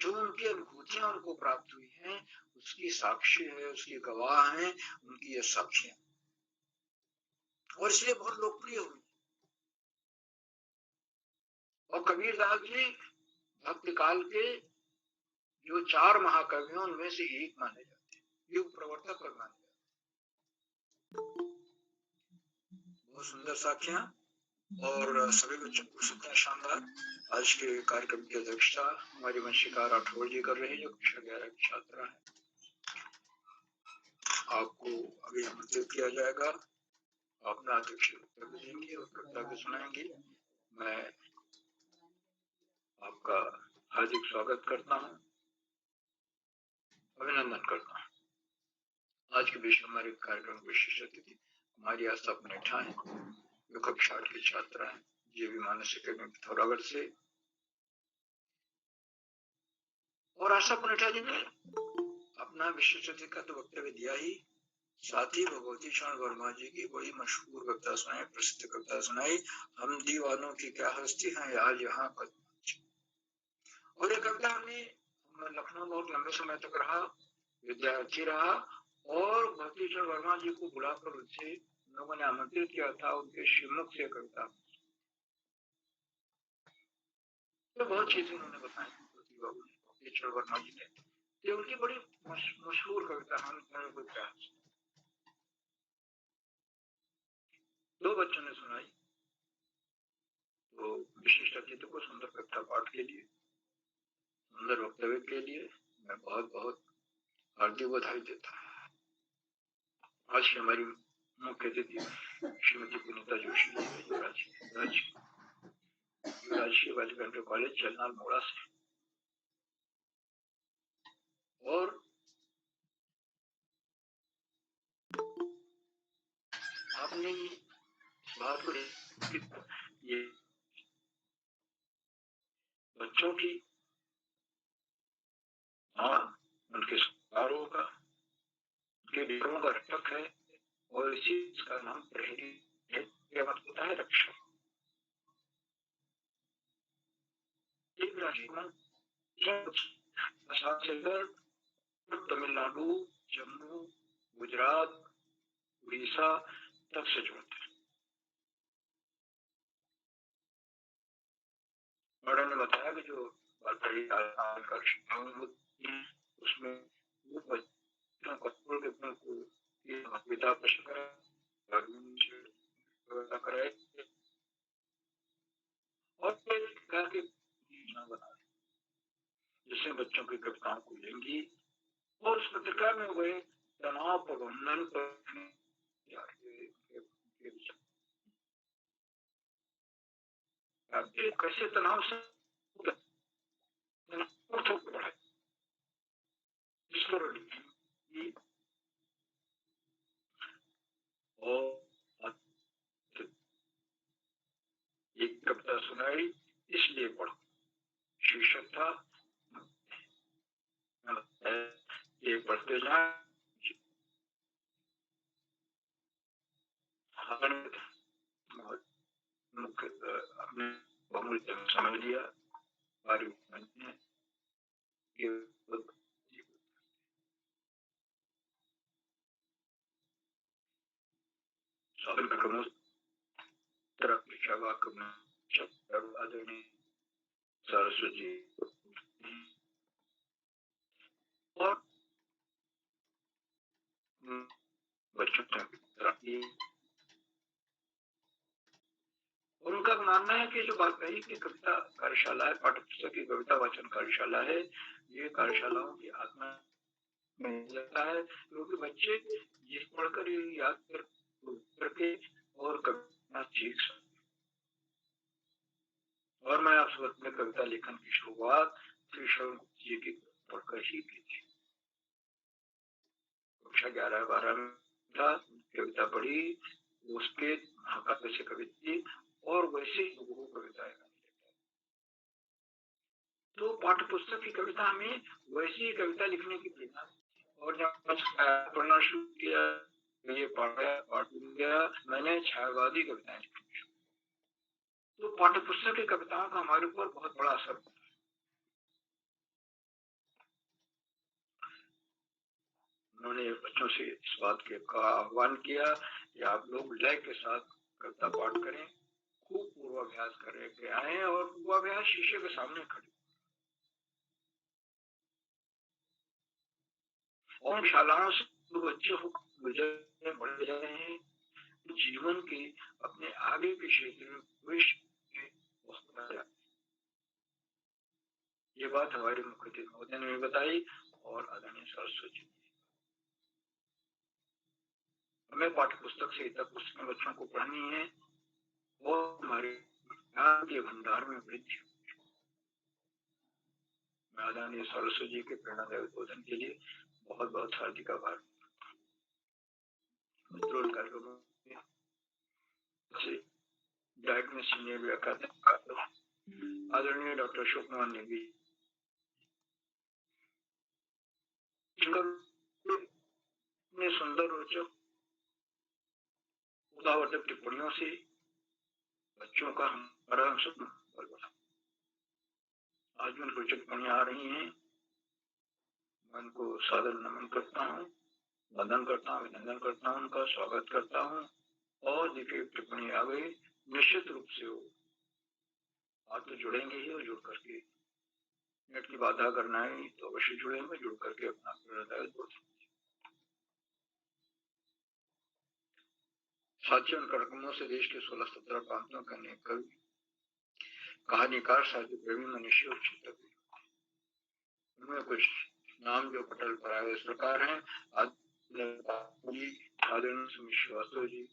जो उनकी अनुभूतियां उनको प्राप्त हुई हैं, उसकी साक्षी है, उसकी गवाह है उनकी ये साखियां, और इसलिए बहुत लोकप्रिय हुई। और कबीर दास जी भक्ति काल के जो 4 महाकवियों उनमें से एक माने जाते हैं, युग प्रवर्तक और माने जाते हैं। बहुत सुंदर साखियां और सभी बच्चों को सुनना शानदार। आज के कार्यक्रम की अध्यक्षता हमारी वंशिका राठौर जी कर रहे हैं, जो कक्षा 11 की छात्रा है। आपको अभी आमंत्रित किया जाएगा, अपना अध्यक्ष वक्तव्य देंगे और कविता भी सुनाएंगे। मैं आपका हार्दिक स्वागत करता हूँ, अभिनंदन करता हूँ। आज के विषय हमारे कार्यक्रम विशेष अतिथि हमारी आस्था पुनेठा है, जो कक्षा 8 की छात्रा है, जीवी मानसिक पिथौरागढ़ से। और आशा पुनेठा जी ने अपना विशेष अतिथि का तो वक्तव्य दिया ही, साथ ही भगवती चरण वर्मा जी की बड़ी मशहूर कविता सुनाई, प्रसिद्ध कविता सुनाई, हम दीवानों की क्या हस्ती है, आज यहाँ कल। और ये कविता हमने मैं लखनऊ बहुत लंबे समय तक रहा, विद्यार्थी रहा, और भक्तिचरण वर्मा जी को बुलाकर उनसे लोगों ने आमंत्रित किया था उनके श्रीमुख से कविता। तो बहुत चीजें उन्होंने बताई भक्तिचरण वर्मा जी ने। ये उनकी बड़ी मशहूर कविता है, कोई प्रयास। दो बच्चों ने सुनाई, तो विशिष्ट अतिथि को सुंदर कविता पाठ के लिए, सुंदर वक्तव्य के लिए मैं बहुत बहुत हार्दिक बधाई देता हूँ। आज की हमारी मुख्य अतिथि श्रीमती पुनीता जोशी जी है, युवराज बालिका कॉलेज चलनाल मोड़ा से। और आपने इस बात को ये बच्चों की उनके संस्कारों का, उनके विचारों का रक्षक है, और इसी का नाम प्रहरी है। क्या मतलब होता है? रक्षक। एक राजकुमार तमिलनाडु, जम्मू, गुजरात, उड़ीसा तक से जोड़ते हैं। मैडम ने बताया कि जो उसमें वो बच्चों को पिता कराए और जिससे बच्चों की कविताओं को लेंगी, और उस पत्रिका में वे तनाव प्रबंधन कैसे तनाव से और एक कविता सुनाई, इसलिए पढ़ो। शीर्षक था ये पढ़ते जाए। अपने बहुमूल्य समय दिया सरस्वती और बच्चों की। और उनका मानना है कि जो वाकई की कविता कार्यशाला है, पाठ्य पुस्तक की कविता वाचन कार्यशाला है, ये कार्यशालाओं की आत्मा में जाता है, क्योंकि बच्चे ये पढ़कर याद करके और कविता सीख सकते। और मैं आप सब में कविता लेखन की शुरुआत श्री शरण जी की पढ़कर ही की थी। कक्षा 11-12 में था, कविता पढ़ी, उसके महाकाव्य से कविता और वैसे ही कविताएं। तो पाठ्य पुस्तक की कविता में वैसी ही कविता लिखने की प्रेरणा। और जब पढ़ना शुरू किया, ये पढ़ गया, मैंने छायावादी कविताएं लिखी। तो पाठ्य पुस्तक की कविताओं का हमारे ऊपर बहुत बड़ा असर पड़ा। उन्होंने बच्चों से इस बात का आह्वान किया कि आप लोग लय के साथ कविता पाठ करें, खूब पूर्वाभ्यास करके आए, और पूर्वाभ्यास शीशे के सामने खड़े। और शालाओं से बच्चे गुजरने बढ़ जा रहे हैं, जीवन के अपने आगे के क्षेत्र में प्रवेश। ये बात हमारे मुख्य महोदय ने बताई और आदरणीय सरस्वती। हमें पाठ्य पुस्तक से तक पुस्तकें बच्चों को पढ़नी है और हमारे ज्ञान के भंडार में वृद्धि। मैं आदरणीय सरस्वती जी के प्रेरणादायक उद्बोधन के लिए बहुत बहुत हार्दिक आभार। आदरणीय डॉक्टर अशोक कुमार ने भी सुंदर रोचक उदावर्तक टिप्पणियों से बच्चों का हमारा आज भी रोचक टिप्पणियां आ रही हैं। मैं उनको सादर नमन करता हूँ, वंदन करता हूँ, अभिनंदन करता हूँ, उनका स्वागत करता हूँ। और देखिए टिप्पणी आ गई, निश्चित रूप से हो आप तो जुड़ेंगे ही, और जुड़ करके नेट की बाधा करना है तो अवश्य जुड़ेंगे, जुड़ करके अपना साथियों कार्यक्रमों से देश के 16-17 प्रांतों के अनेक कवि, कहानीकार, साहित्य प्रेमी, मनुष्य और चिंतक, उनमें कुछ नाम जो पटल पर आए इस प्रकार हैं। आदरणीय सुमित श्रीवास्तव जी,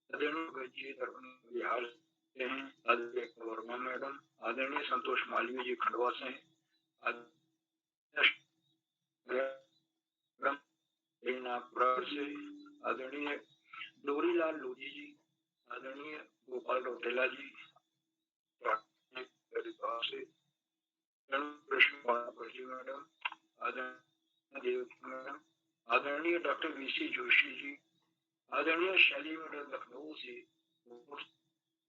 आदरणीय जी बिहार से हैं, आदरणीय वर्मा मैडम, आदरणीय संतोष मालवीय जी खंडवा से हैं, से आदरणीय डोरीलाल लोधी जी, आदरणीय गोपाल रौतेला जी से, मैडम, आदरणीय मैडम, आदरणीय डॉक्टर वीसी जोशी जी, आदरणीय शैली मैडम लखनऊ से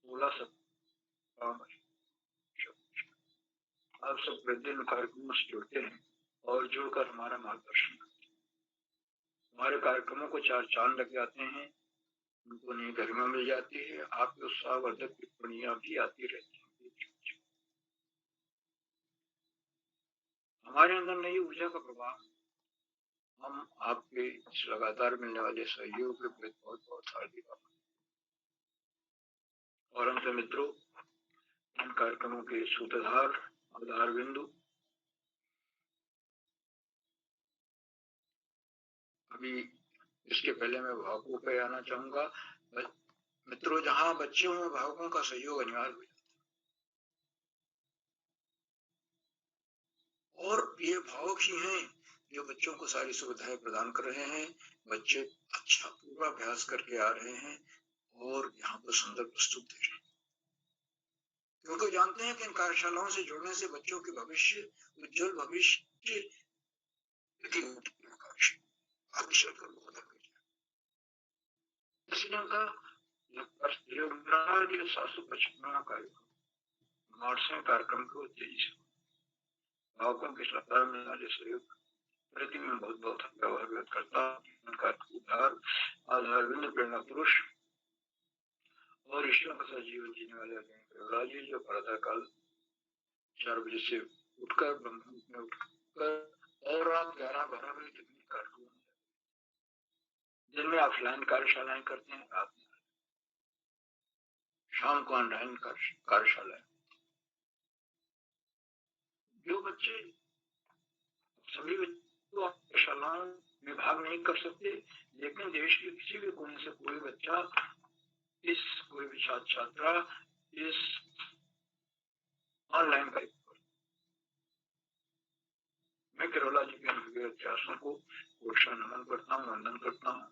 16 आप सब प्रतिदिन कार्यक्रमों से जुड़ते हैं और जुड़कर हमारा मार्गदर्शन करते हैं। हमारे कार्यक्रमों को 4 चांद लग जाते हैं, उनको नई गरिमा मिल जाती है, आपकी उत्साहवर्धक टिप्पणियां भी आती रहती हैं। हमारे अंदर नई ऊर्जा का प्रवाह, हम आपके लगातार मिलने वाले सहयोग के प्रति बहुत बहुत हार्दिक आभार। और अंत मित्रों, इन कार्यक्रमों के सूत्रधार, आधार बिंदु, अभी इसके पहले मैं भावुकों पे आना चाहूंगा। मित्रों, जहां बच्चों में भावुकों का सहयोग अनिवार्य हो जाता है, और ये भावुक ही हैं जो बच्चों को सारी सुविधाएं प्रदान कर रहे हैं। बच्चे अच्छा पूर्वाभ्यास करके आ रहे हैं और यहाँ पर सुंदर प्रस्तुत दे रहे हैं, क्योंकि जानते हैं कि इन कार्यशालाओं से जुड़ने से बच्चों के भविष्य, उज्जवल भविष्य कार्यक्रम को तेजी से भावकों के सलाह में आने सहयोग प्रति मैं बहुत बहुत आभार व्यक्त करता हूँ। आधार बिंदु प्रेरणा पुरुष और ईश्वर के साथ जीवन जीने वाले जी, जो प्रातः काल 4 बजे से उठकर ब्रह्म में उठकर और रात 11-12 बजे तक कार्यक्रम, जिनमें ऑफलाइन कार्यशालाएं करते हैं, रात में शाम को ऑनलाइन कार्यशालाएं। जो बच्चे सभी कार्यशालाओं में भाग नहीं कर सकते, लेकिन देश के किसी भी कोने से कोई बच्चा, कोई भी छात्र छात्रा इस ऑनलाइन कार्यक्रम, मैं केरला जी के प्रयासों को नमन करता हूँ, वंदन करता हूँ,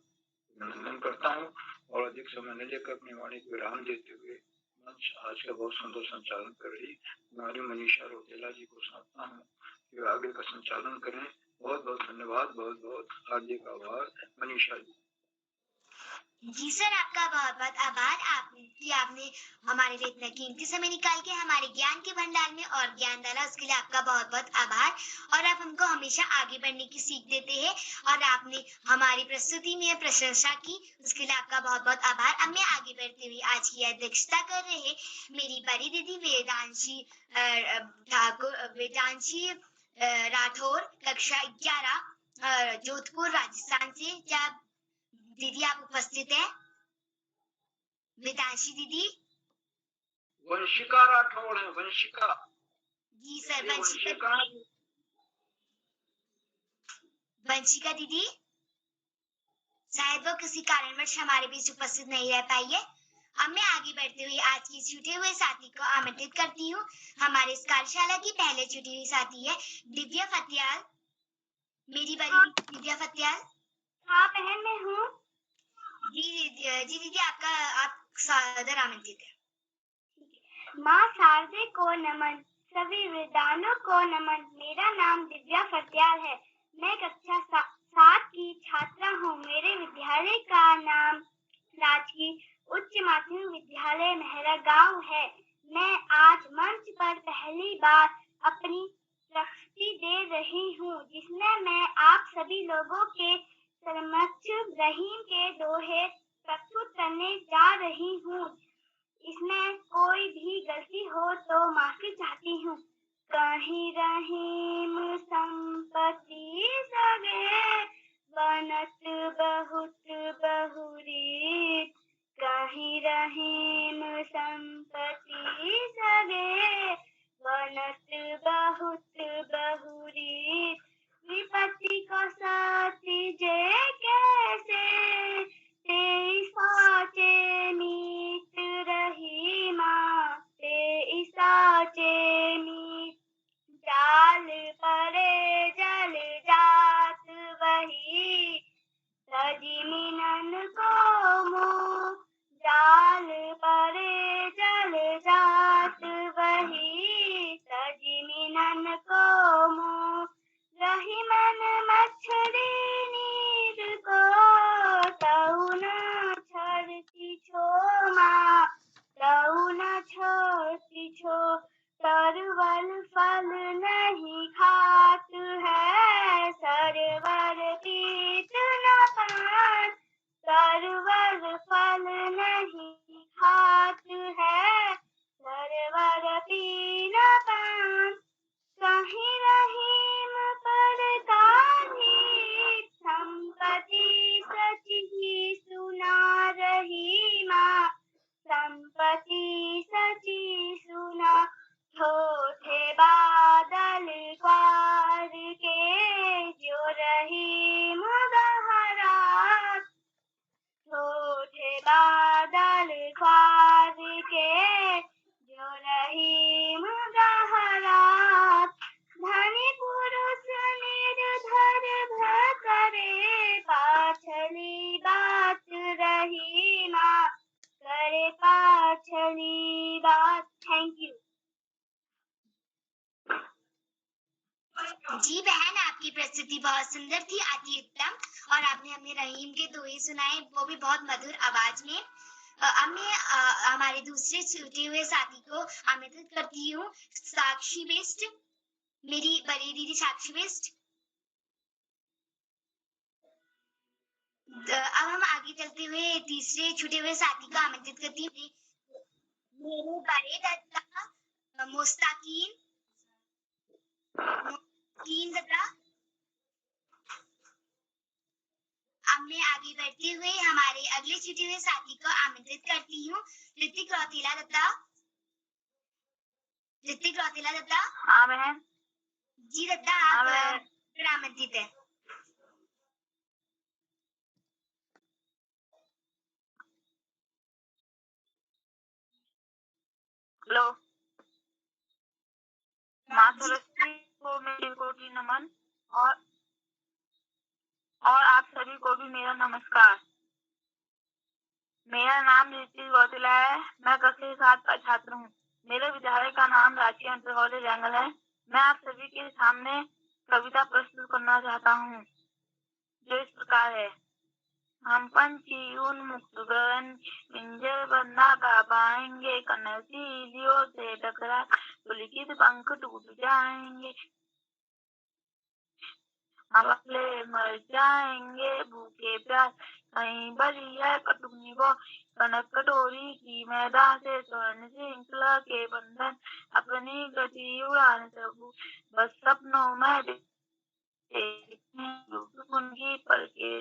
अभिनंदन करता हूँ, और अधिक समय न लेकर अपनी वाणी को विराम देते हुए आज का बहुत सुंदर संचालन कर रही हमारी मनीषा रौतेला जी को सौंपता हूँ कि आगे का संचालन करें। बहुत बहुत धन्यवाद, बहुत बहुत हार्दिक आभार मनीषा जी। जी सर, आपका बहुत बहुत आभार। आपने हमारे लिए इतना कीमती समय निकाल के हमारे ज्ञान के भंडार में और ज्ञान डाला, उसके लिए आपका बहुत बहुत आभार। और आप हमको हमेशा आगे बढ़ने की सीख देते हैं और आपने हमारी प्रस्तुति में प्रशंसा की, उसके लिए आपका बहुत बहुत आभार। अब मैं आगे बढ़ते हुए आज की अध्यक्षता कर रहे मेरी बड़ी दीदी वेदांशी राठौर, कक्षा 11, जोधपुर राजस्थान से। क्या दीदी आप उपस्थित है? वेदांशी दीदी। वंशिका राठौर है, वंशिका। जी सर, वंशिका दीदी शायद वो किसी कारणवश हमारे बीच उपस्थित नहीं रह पाई है। अब मैं आगे बढ़ते हुए आज की छूटे हुए साथी को आमंत्रित करती हूँ। हमारे इस कार्यशाला की पहले छूटी हुई साथी है दिव्या फत्याल, मेरी बड़ी दिव्या फत्याल। हाँ बहन, मैं हूँ। जी दीदी, आप सादर आमंत्रित है। माँ शारदे को नमन, सभी विद्वानों को नमन। मेरा नाम दिव्या फत्याल है, मैं कक्षा 7 की छात्रा हूँ। मेरे विद्यालय का नाम राजकीय उच्च माध्यमिक विद्यालय महरा गांव है। मैं आज मंच पर पहली बार अपनी प्रस्तुति दे रही रही हूँ, जिसमें मैं आप सभी लोगों के समक्ष रहीम के दोहे प्रस्तुत करने जा रही हूँ। इसमें कोई भी गलती हो तो माफी चाहती हूँ। कहीं रहीम संपत्ति सगे बनत बहुत बहुरीत, कहीं रहीम संपत्ति सगे बनत बहुत बहुरीत, विपत्ति को साथी जे कैसे ते साचे मीत रहीमा, ते साचे मीत जाल परे जल जात वही, सजमिनन को मुँह जाल परे जल जात वही, सजमिनन को मुँह रही मन मच्छरी नीर को तऊ न छड़ती छो माँ, तऊ न छोड़ती छो, सरवल फल नहीं खात है, सरवर पीत न पान, सरवर फल नहीं खात है, सरवर पी न पान, कहीं रहीम पर कान्ही संपत्ति सच ही सुना रहीमा, संपत्ति सची सुना, छोटे बादल क्वार के जो रहीम गहरा, छोटे बादल क्वार के जो रहीम गहरा, धनी पुरुष निर्धर करे पाछली बात रहीमा, करे पाछली बात। Thank you. जी बहन, आपकी प्रस्तुति बहुत सुंदर थी, अति उत्तम। और आपने हमें रहीम के दोहे सुनाए, वो भी बहुत मधुर आवाज में। अब मैं हमारे दूसरे छूटे हुए साथी को आमंत्रित करती हूँ, साक्षी बिष्ट, मेरी बड़ी दीदी साक्षी बिष्ट। अब हम आगे चलते हुए तीसरे छूटे हुए साथी को आमंत्रित करती हूँ, मेरे बड़े दादा मुस्ताकीन दादा। अब मैं आगे बढ़ते हुए हमारे अगले छूटे हुए साथी को आमंत्रित करती हूँ, ऋतिक रौतेला दत्ता। ऋतिक रौतेला दत्ता। हाँ बहन। जी दत्ता, आप आमंत्रित है। हेलो। माँ सरस्वती को मेरी कोटि नमन, और आप सभी को भी मेरा नमस्कार। मेरा नाम ऋतिक रौतेला है। मैं कक्षा 7 का छात्र हूँ। मेरे विद्यालय का नाम रांची इंटर कॉलेज जंगल है। मैं आप सभी के सामने कविता प्रस्तुत करना चाहता हूँ, जो इस प्रकार है। हम पंछी उन्मुक्त गगन पिंजर बंधा का पाएंगे, कनसीलियों से टकरा तो लिखित पंख टूट जाएंगे, हम अकेले मर जाएंगे भूखे प्यास, कहीं बली है कटुनी वो कनक कटोरी की मैदा से स्वर्ण श्रृंखला के बंधन, अपनी गति उड़ाने सब बस सपनों में उनकी पलके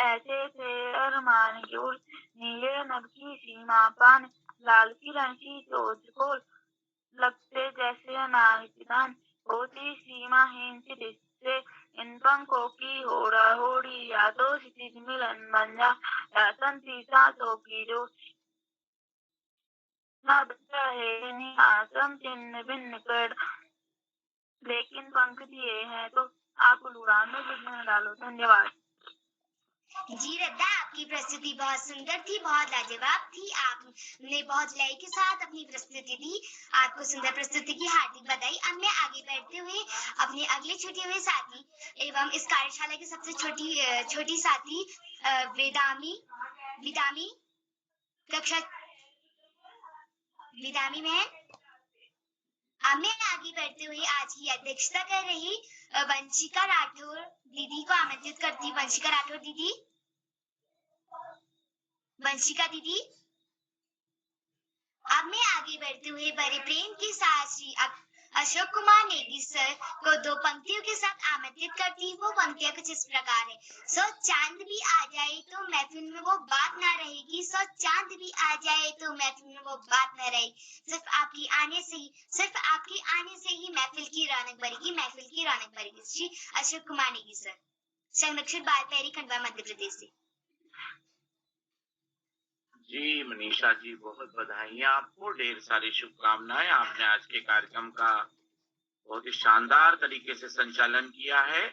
ऐसे थे अरमान की उड़, नीले नभ की सीमा पान, लाल किरण की चोच को लगते जैसे अनार की दान, होती सीमाहीन सी रिश्ते इन पंखों की होड़ा होड़ी, या तो क्षितिज मिलन बन जा या संती सांसों की जो है आश्रम चिन्ह भिन्न कर, लेकिन पंख दिए हैं तो आप उड़ान में विघ्न डालो। धन्यवाद। जी दत्ता, आपकी प्रस्तुति बहुत सुंदर थी, बहुत लाजवाब थी। आपने बहुत लय के साथ अपनी प्रस्तुति दी। आपको सुंदर प्रस्तुति की हार्दिक बधाई। अब मैं आगे बढ़ते हुए अपने अगले छूटे हुए साथी एवं इस कार्यशाला की सबसे छोटी साथी विदामी कक्षा विदामी बहन, अब मैं आगे बढ़ते हुए आज की अध्यक्षता कर रही वंशिका राठौर दीदी को आमंत्रित करती हूँ। वंशिका राठौर दीदी, वंशिका दीदी। अब मैं आगे बढ़ते हुए बड़े प्रेम के साथ श्री अशोक कुमार नेगी सर को 2 पंक्तियों के साथ आमंत्रित करती हूँ। वो पंक्तियां कुछ इस प्रकार है। सो चांद भी आ जाए तो महफिल में वो बात ना रहेगी, सो चांद भी आ जाए तो महफिल में वो बात ना रहेगी। सिर्फ आपके आने से ही महफिल की रौनक बढ़ेगी, महफिल की रौनक बढ़ेगी। श्री अशोक कुमार नेगी सर, संरक्षित बाल पैरी, खंडवा, मध्य प्रदेश से। जी मनीषा जी, बहुत बधाइयाँ आपको, ढेर सारी शुभकामनाएं। आपने आज के कार्यक्रम का बहुत ही शानदार तरीके से संचालन किया है।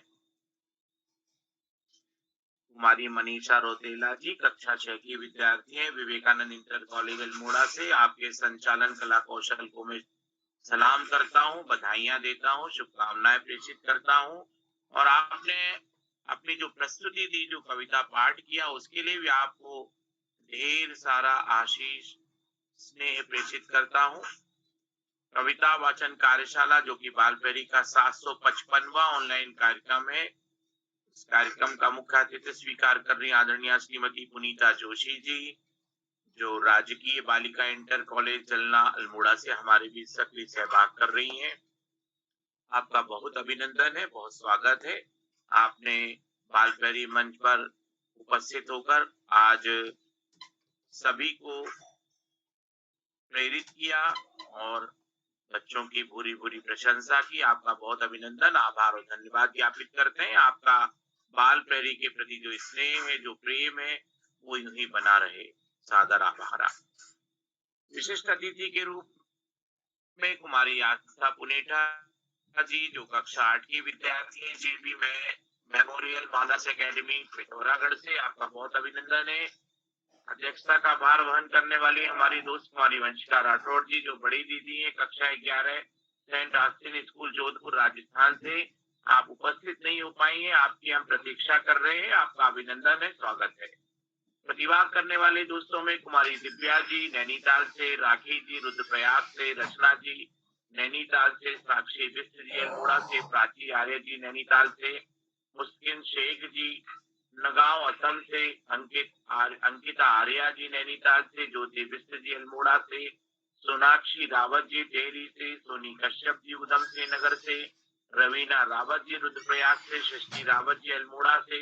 कुमारी मनीषा रोतेला जी कक्षा 6 की विद्यार्थी हैं, विवेकानंद इंटर कॉलेज अल्मोड़ा से। आपके संचालन कला कौशल को मैं सलाम करता हूँ, बधाइयाँ देता हूँ, शुभकामनाएं प्रेषित करता हूँ। और आपने अपनी जो प्रस्तुति दी, जो कविता पाठ किया, उसके लिए भी आपको ढेर सारा आशीष स्नेह प्रेषित करता हूँ। कविता वाचन कार्यशाला जो कि बालपैरी का 755वां ऑनलाइन कार्यक्रम है, इस कार्यक्रम का मुख्य अतिथि स्वीकार कर रही आदरणीय श्रीमती पुनीता जोशी जी, जो राजकीय बालिका इंटर कॉलेज जलना अल्मोड़ा से हमारे बीच सक्रिय सहभाग कर रही हैं। आपका बहुत अभिनंदन है, बहुत स्वागत है। आपने बालपैरी मंच पर उपस्थित होकर आज सभी को प्रेरित किया और बच्चों की भूरी भूरी प्रशंसा की। आपका बहुत अभिनंदन, आभार और धन्यवाद ज्ञापित करते हैं। आपका बालपैरी के प्रति जो स्नेह है, जो प्रेम है, वो यूं ही बना रहे। सादर आभार। विशिष्ट अतिथि के रूप में कुमारी आस्था पुनेठा जी, जो कक्षा 8 की विद्यार्थी है, जेबी में मेमोरियल मानस एकेडमी पिथौरागढ़ से। आपका बहुत अभिनंदन है। अध्यक्षता का भार वहन करने वाली हमारी दोस्त कुमारी वंशिका राठौर जी, जो बड़ी दीदी है, कक्षा 11 Saint Austin school Jodhpur Rajasthan से। आप उपस्थित नहीं हो पाई हैं, आपकी हम प्रतीक्षा कर रहे हैं। आपका अभिनंदन है, स्वागत है। प्रतिवाद करने वाले दोस्तों में कुमारी दिव्या जी नैनीताल से, राखी जी रुद्रप्रयाग से, रचना जी नैनीताल से, साक्षी बिस्ट जी अल्मोड़ा से, प्राची आर्य जी नैनीताल से, मुस्किन शेख जी नगांव असम से, अंकिता आर्या जी नैनीताल से, ज्योति बिस्ट जी अल्मोड़ा से, सोनाक्षी रावत जी टेहरी से, सोनी कश्यप जी उधम सिंह नगर से, रवीना रावत जी रुद्रप्रयाग से, शशि रावत जी अल्मोड़ा से,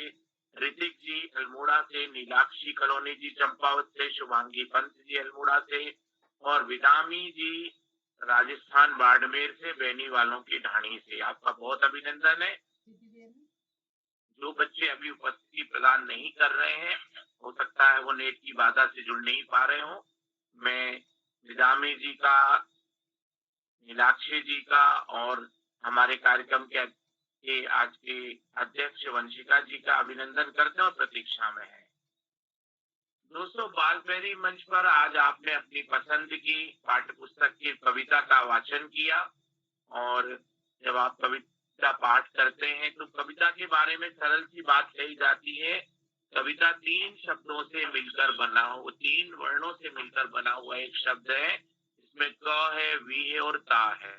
ऋतिक जी अल्मोड़ा से, नीलाक्षी कॉलोनी जी चंपावत से, शुभांगी पंत जी अल्मोड़ा से और विदामी जी राजस्थान बाड़मेर से, बैनी वालों की ढाणी से। आपका बहुत अभिनंदन है। जो बच्चे अभी उपस्थिति प्रदान नहीं कर रहे हैं, हो सकता है वो नेट की बाधा से जुड़ नहीं पा रहे हो। मैं विदामी जी का, नीलाक्षी जी का और हमारे कार्यक्रम के आज के अध्यक्ष वंशिका जी का अभिनंदन करते हैं और प्रतीक्षा में है। दोस्तों, बालपैरी मंच पर आज आपने अपनी पसंद की पाठ्य पुस्तक की कविता का वाचन किया और जब आप कविता पाठ करते हैं तो कविता के बारे में सरल सी बात कही जाती है। कविता 3 शब्दों से मिलकर बना हो, 3 वर्णों से मिलकर बना हुआ एक शब्द है। इसमें क है, वी है और ता है।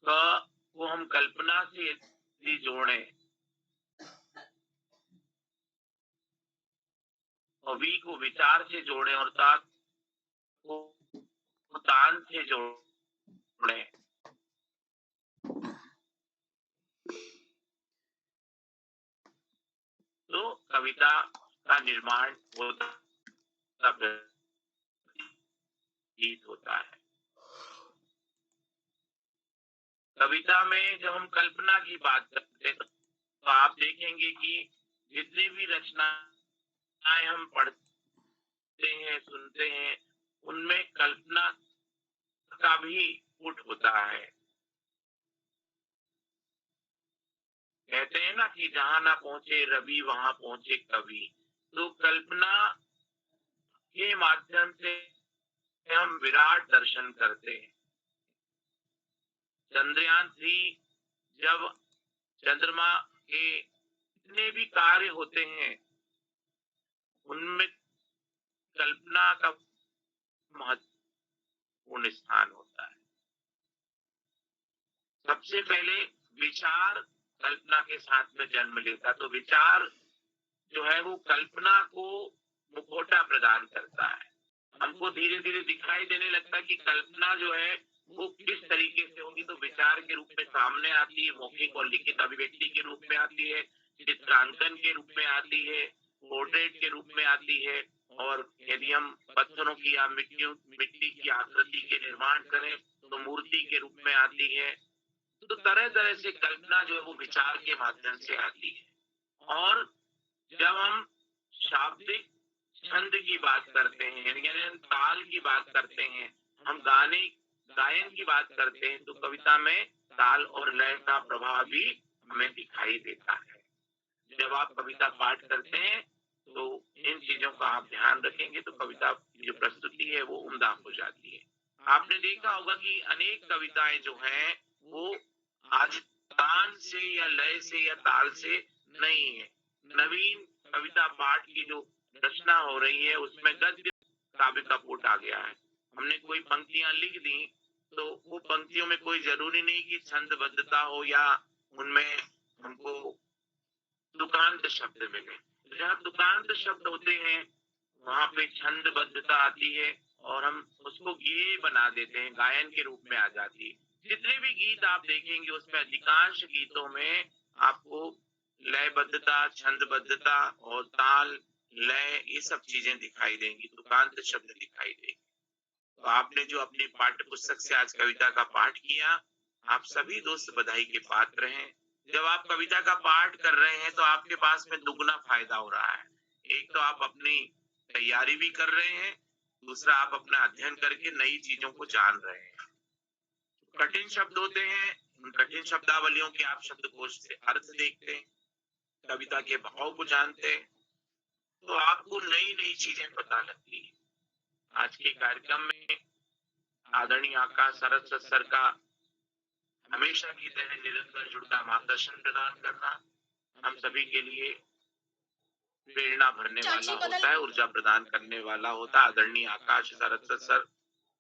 क को हम कल्पना से यदि जोड़ें और वी को विचार से जोड़ें और ता को तान से जोड़ें तो कविता का निर्माण होता है। कविता में जब हम कल्पना की बात करते हैं तो आप देखेंगे कि जितनी भी रचनाएं हम पढ़ते हैं, सुनते हैं, उनमें कल्पना का भी पुट होता है। कहते हैं ना कि जहां ना पहुंचे रवि वहां पहुंचे कवि। तो कल्पना के माध्यम से हम विराट दर्शन करते हैं। चंद्रयान 3 जब चंद्रमा के जितने भी कार्य होते हैं उनमें कल्पना का महत्वपूर्ण स्थान होता है। सबसे पहले विचार कल्पना के साथ में जन्म लेता, तो विचार जो है वो कल्पना को मुखौटा प्रदान करता है। हमको धीरे धीरे दिखाई देने लगता है कि कल्पना जो है वो किस तरीके से होगी, तो विचार के रूप में सामने आती है, मौखिक और लिखित अभिव्यक्ति के रूप में आती है, चित्रांकन के रूप में आती है, पोर्ट्रेट के रूप में आती है, और यदि हम पत्थरों की या मिट्टी की आकृति के निर्माण करें तो मूर्ति के रूप में आती है। तो तरह तरह से कल्पना जो है वो विचार के माध्यम से आती है। और जब हम शाब्दिक छंद की बात करते हैं, यानी हम ताल की बात करते हैं, हम गायन की बात करते हैं, तो कविता में ताल और लय का प्रभाव भी हमें दिखाई देता है। जब आप कविता पाठ करते हैं तो इन चीजों का आप ध्यान रखेंगे तो कविता की जो प्रस्तुति है वो उम्दा हो जाती है। आपने देखा होगा कि अनेक कविताएं जो हैं वो आज तान से या लय से या ताल से नहीं है। नवीन कविता पाठ की जो रचना हो रही है उसमें गद्य काव्य का पुट आ गया है। हमने कोई पंक्तियां लिख दी तो वो पंक्तियों में कोई जरूरी नहीं कि छंदबद्धता हो या उनमें हमको दुकांत शब्द मिले। जहाँ दुकांत शब्द होते हैं वहां पे छंदबद्धता आती है और हम उसको गेय बना देते हैं, गायन के रूप में आ जाती है। जितने भी गीत आप देखेंगे उसमें अधिकांश गीतों में आपको लयबद्धता, छंदबद्धता और ताल, लय ये सब चीजें दिखाई देंगी, दुकांत शब्द दिखाई देंगे। तो आपने जो अपनी पाठ्य पुस्तक से आज कविता का पाठ किया, आप सभी दोस्त बधाई के पात्र हैं। जब आप कविता का पाठ कर रहे हैं तो आपके पास में दुगना फायदा हो रहा है। एक तो आप अपनी तैयारी भी कर रहे हैं, दूसरा आप अपना अध्ययन करके नई चीजों को जान रहे हैं। कठिन शब्द होते हैं, उन कठिन शब्दावलियों के आप शब्दकोश से अर्थ देखते हैं, कविता के भाव को जानते हैं, तो आपको नई नई चीजें पता लगती है। आज के कार्यक्रम में आदरणीय आकाश सरस्वत सर का हमेशा की तरह निरंतर जुड़ता मार्गदर्शन प्रदान करना हम सभी के लिए प्रेरणा भरने वाला होता है, ऊर्जा प्रदान करने वाला होता है। आदरणीय आकाश सरस्वत सर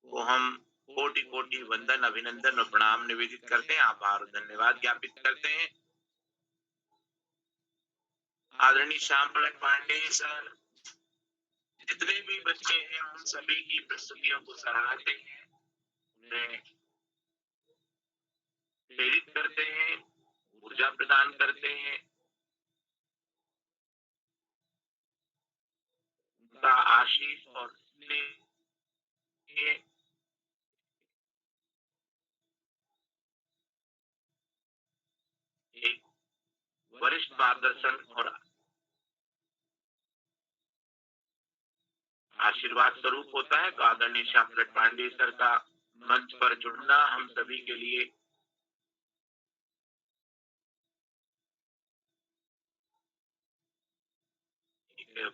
को हम कोटि कोटि वंदन, अभिनंदन और प्रणाम निवेदित करते हैं, आभार और धन्यवाद ज्ञापित करते हैं। आदरणीय श्याम पलक पांडे सर, जितने भी बच्चे हैं उन सभी की प्रस्तुतियों को सराहते हैं, उन्हें प्रेरित करते हैं, ऊर्जा प्रदान करते हैं। उनका आशीष और स्नेह एक वरिष्ठ मार्गदर्शन और आशीर्वाद स्वरूप होता है। तो आदरणीय श्याम पलक पांडे सर का मंच पर जुड़ना हम सभी के लिए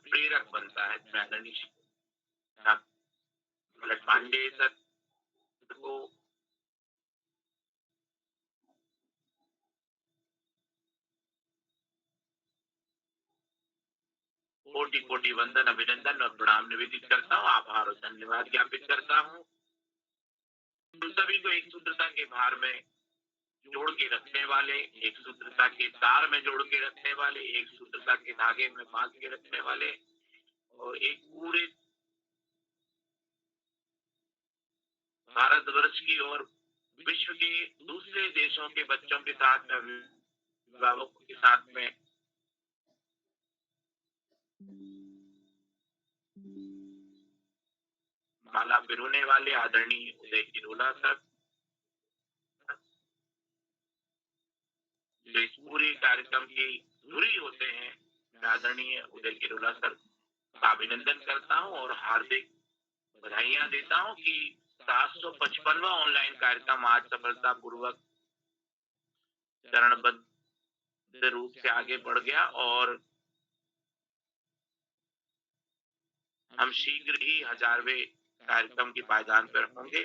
प्रेरक बनता है। आदरणीय श्याम पलक पांडे सर को कोटि कोटि वंदन, अभिनंदन और प्रणाम निवेदित करता हूँ, आभार और धन्यवाद ज्ञापित करता हूँ। हम सभी को एक सूत्रता के भार में जोड़ के रखने वाले, एक सूत्रता के तार में जोड़ के रखने वाले, एक सूत्रता के धागे में बांध के रखने वाले और एक पूरे भारतवर्ष की और विश्व के दूसरे देशों के बच्चों के साथ में, अभिभावकों के साथ में माला पिरोने वाले आदरणीय उदय किरोला सर, जो इस पूरे कार्यक्रम की धुरी होते हैं, मैं आदरणीय उदय किरोला सर का अभिनंदन करता हूँ और हार्दिक बधाइयां देता हूँ कि 755वां ऑनलाइन कार्यक्रम आज सफलतापूर्वक चरणबद्ध रूप से आगे बढ़ गया और हम शीघ्र ही 1000वें कार्यक्रम की पायदान पर होंगे।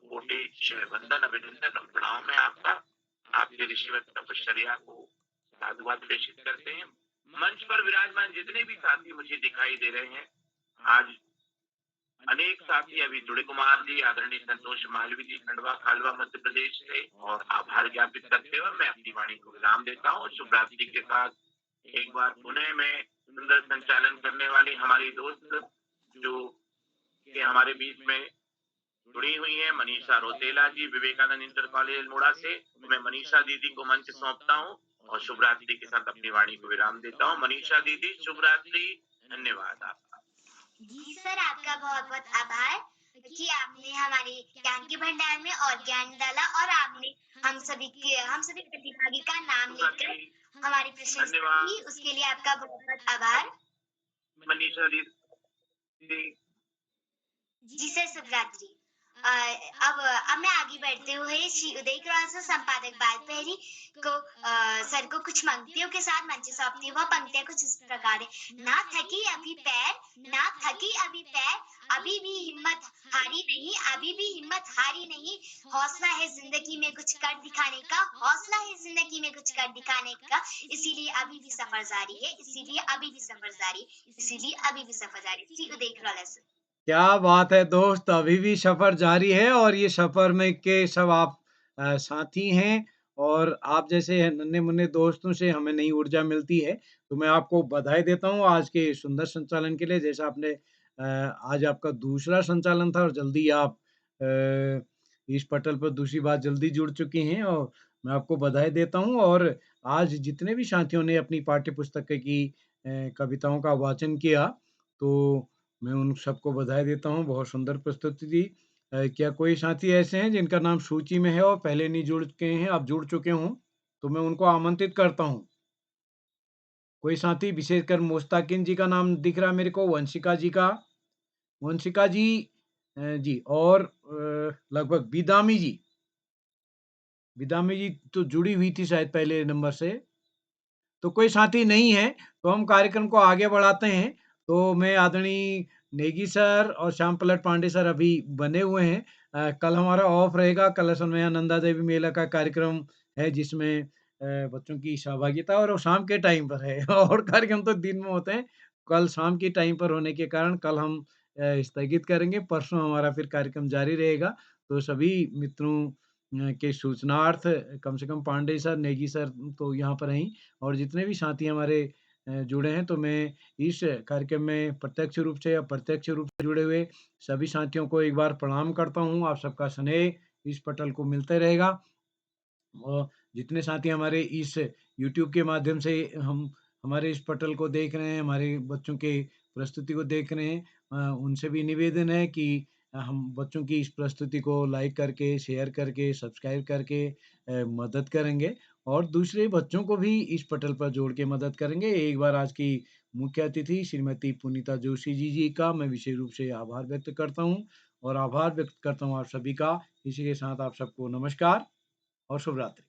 कोटि शय वंदन, अभिनंदन और प्रणाम है आपका। आपके ऋषिवत तपश्चर्या को साधुवाद प्रेषित करते हैं। मंच पर विराजमान जितने भी साथी मुझे दिखाई दे रहे हैं, आज अनेक साथी अभी जुड़े। कुमार जी, आदरणीय संतोष मालवी जी, खंडवा खालवा मध्य प्रदेश से, और आभार ज्ञापित करते हुए मैं अपनी वाणी को विराम देता हूँ। शुभ रात्रि के साथ एक बार पुनः मैं सुंदर संचालन करने वाली हमारी दोस्त जो कि हमारे बीच में जुड़ी हुई है, मनीषा रोतेला जी, विवेकानंद इंटर कॉलेज अल्मोड़ा से, तो मैं मनीषा दीदी को मंच सौंपता हूँ और शुभ रात्रि के साथ अपनी वाणी को विराम देता हूँ। मनीषा दीदी, शुभ रात्रि, धन्यवाद आपका। जी सर, आपका बहुत बहुत आभार कि आपने हमारे ज्ञान के भंडार में और ज्ञान डाला और आपने हम सभी प्रतिभागी का नाम लेकर हमारी प्रशंसा धन्यवाद। की, उसके लिए आपका बहुत बहुत आभार। मनीषा दीदी, जी सर, शुभ रात्रि। अब मैं आगे बढ़ते हुए श्री उदय क्रॉस संपादक बाल पहरी को सर को कुछ पंक्तियों के साथ मंच सौंपती हूँ। वह पंक्तियां कुछ इस प्रकार है। ना थकी अभी पैर, ना थकी अभी पैर, अभी भी हिम्मत हारी नहीं, अभी भी हिम्मत हारी नहीं। हौसला है जिंदगी में कुछ कर दिखाने का, हौसला है जिंदगी में कुछ कर दिखाने का। इसीलिए अभी भी सफर जारी है, इसीलिए अभी भी सफर जारी, इसीलिए अभी भी सफर जारी। श्री उदय क्रॉस। क्या बात है दोस्त! अभी भी सफ़र जारी है और ये सफ़र में के सब आप साथी हैं और आप जैसे नन्हे-मुन्ने दोस्तों से हमें नई ऊर्जा मिलती है। तो मैं आपको बधाई देता हूँ आज के सुंदर संचालन के लिए। जैसा आपने आज आपका दूसरा संचालन था और जल्दी आप इस पटल पर दूसरी बार जल्दी जुड़ चुकी हैं और मैं आपको बधाई देता हूँ और आज जितने भी साथियों ने अपनी पाठ्य पुस्तक की कविताओं का वाचन किया, तो मैं उन सबको बधाई देता हूँ, बहुत सुंदर प्रस्तुति दी। क्या कोई साथी ऐसे हैं जिनका नाम सूची में है और पहले नहीं जुड़ के हैं, अब जुड़ चुके हों? तो मैं उनको आमंत्रित करता हूँ। कोई साथी विशेषकर मुस्ताकिन जी का नाम दिख रहा है मेरे को, वंशिका जी का। वंशिका जी जी और लगभग बिदामी जी। बिदामी जी तो जुड़ी हुई थी शायद पहले नंबर से। तो कोई साथी नहीं है, तो हम कार्यक्रम को आगे बढ़ाते हैं। तो मैं आदरणीय नेगी सर और श्याम पलट पांडे सर अभी बने हुए हैं। कल हमारा ऑफ रहेगा, कल असल में नंदा देवी मेला का कार्यक्रम है जिसमें बच्चों की सहभागिता और वो शाम के टाइम पर है और कार्यक्रम तो दिन में होते हैं। कल शाम के टाइम पर होने के कारण कल हम स्थगित करेंगे, परसों हमारा फिर कार्यक्रम जारी रहेगा। तो सभी मित्रों के सूचनार्थ कम से कम पांडे सर, नेगी सर तो यहाँ पर हैं ही और जितने भी साथी हमारे जुड़े हैं, तो मैं इस कार्यक्रम में प्रत्यक्ष रूप से या अप्रत्यक्ष रूप से जुड़े हुए सभी साथियों को एक बार प्रणाम करता हूँ। आप सबका स्नेह इस पटल को मिलते रहेगा और जितने साथी हमारे इस यूट्यूब के माध्यम से हम हमारे इस पटल को देख रहे हैं, हमारे बच्चों के प्रस्तुति को देख रहे हैं, उनसे भी निवेदन है कि हम बच्चों की इस प्रस्तुति को लाइक करके, शेयर करके, सब्सक्राइब करके मदद करेंगे और दूसरे बच्चों को भी इस पटल पर जोड़ के मदद करेंगे। एक बार आज की मुख्य अतिथि श्रीमती पुनीता जोशी जी का मैं विशेष रूप से आभार व्यक्त करता हूँ और आभार व्यक्त करता हूँ आप सभी का। इसी के साथ आप सबको नमस्कार और शुभ रात्रि।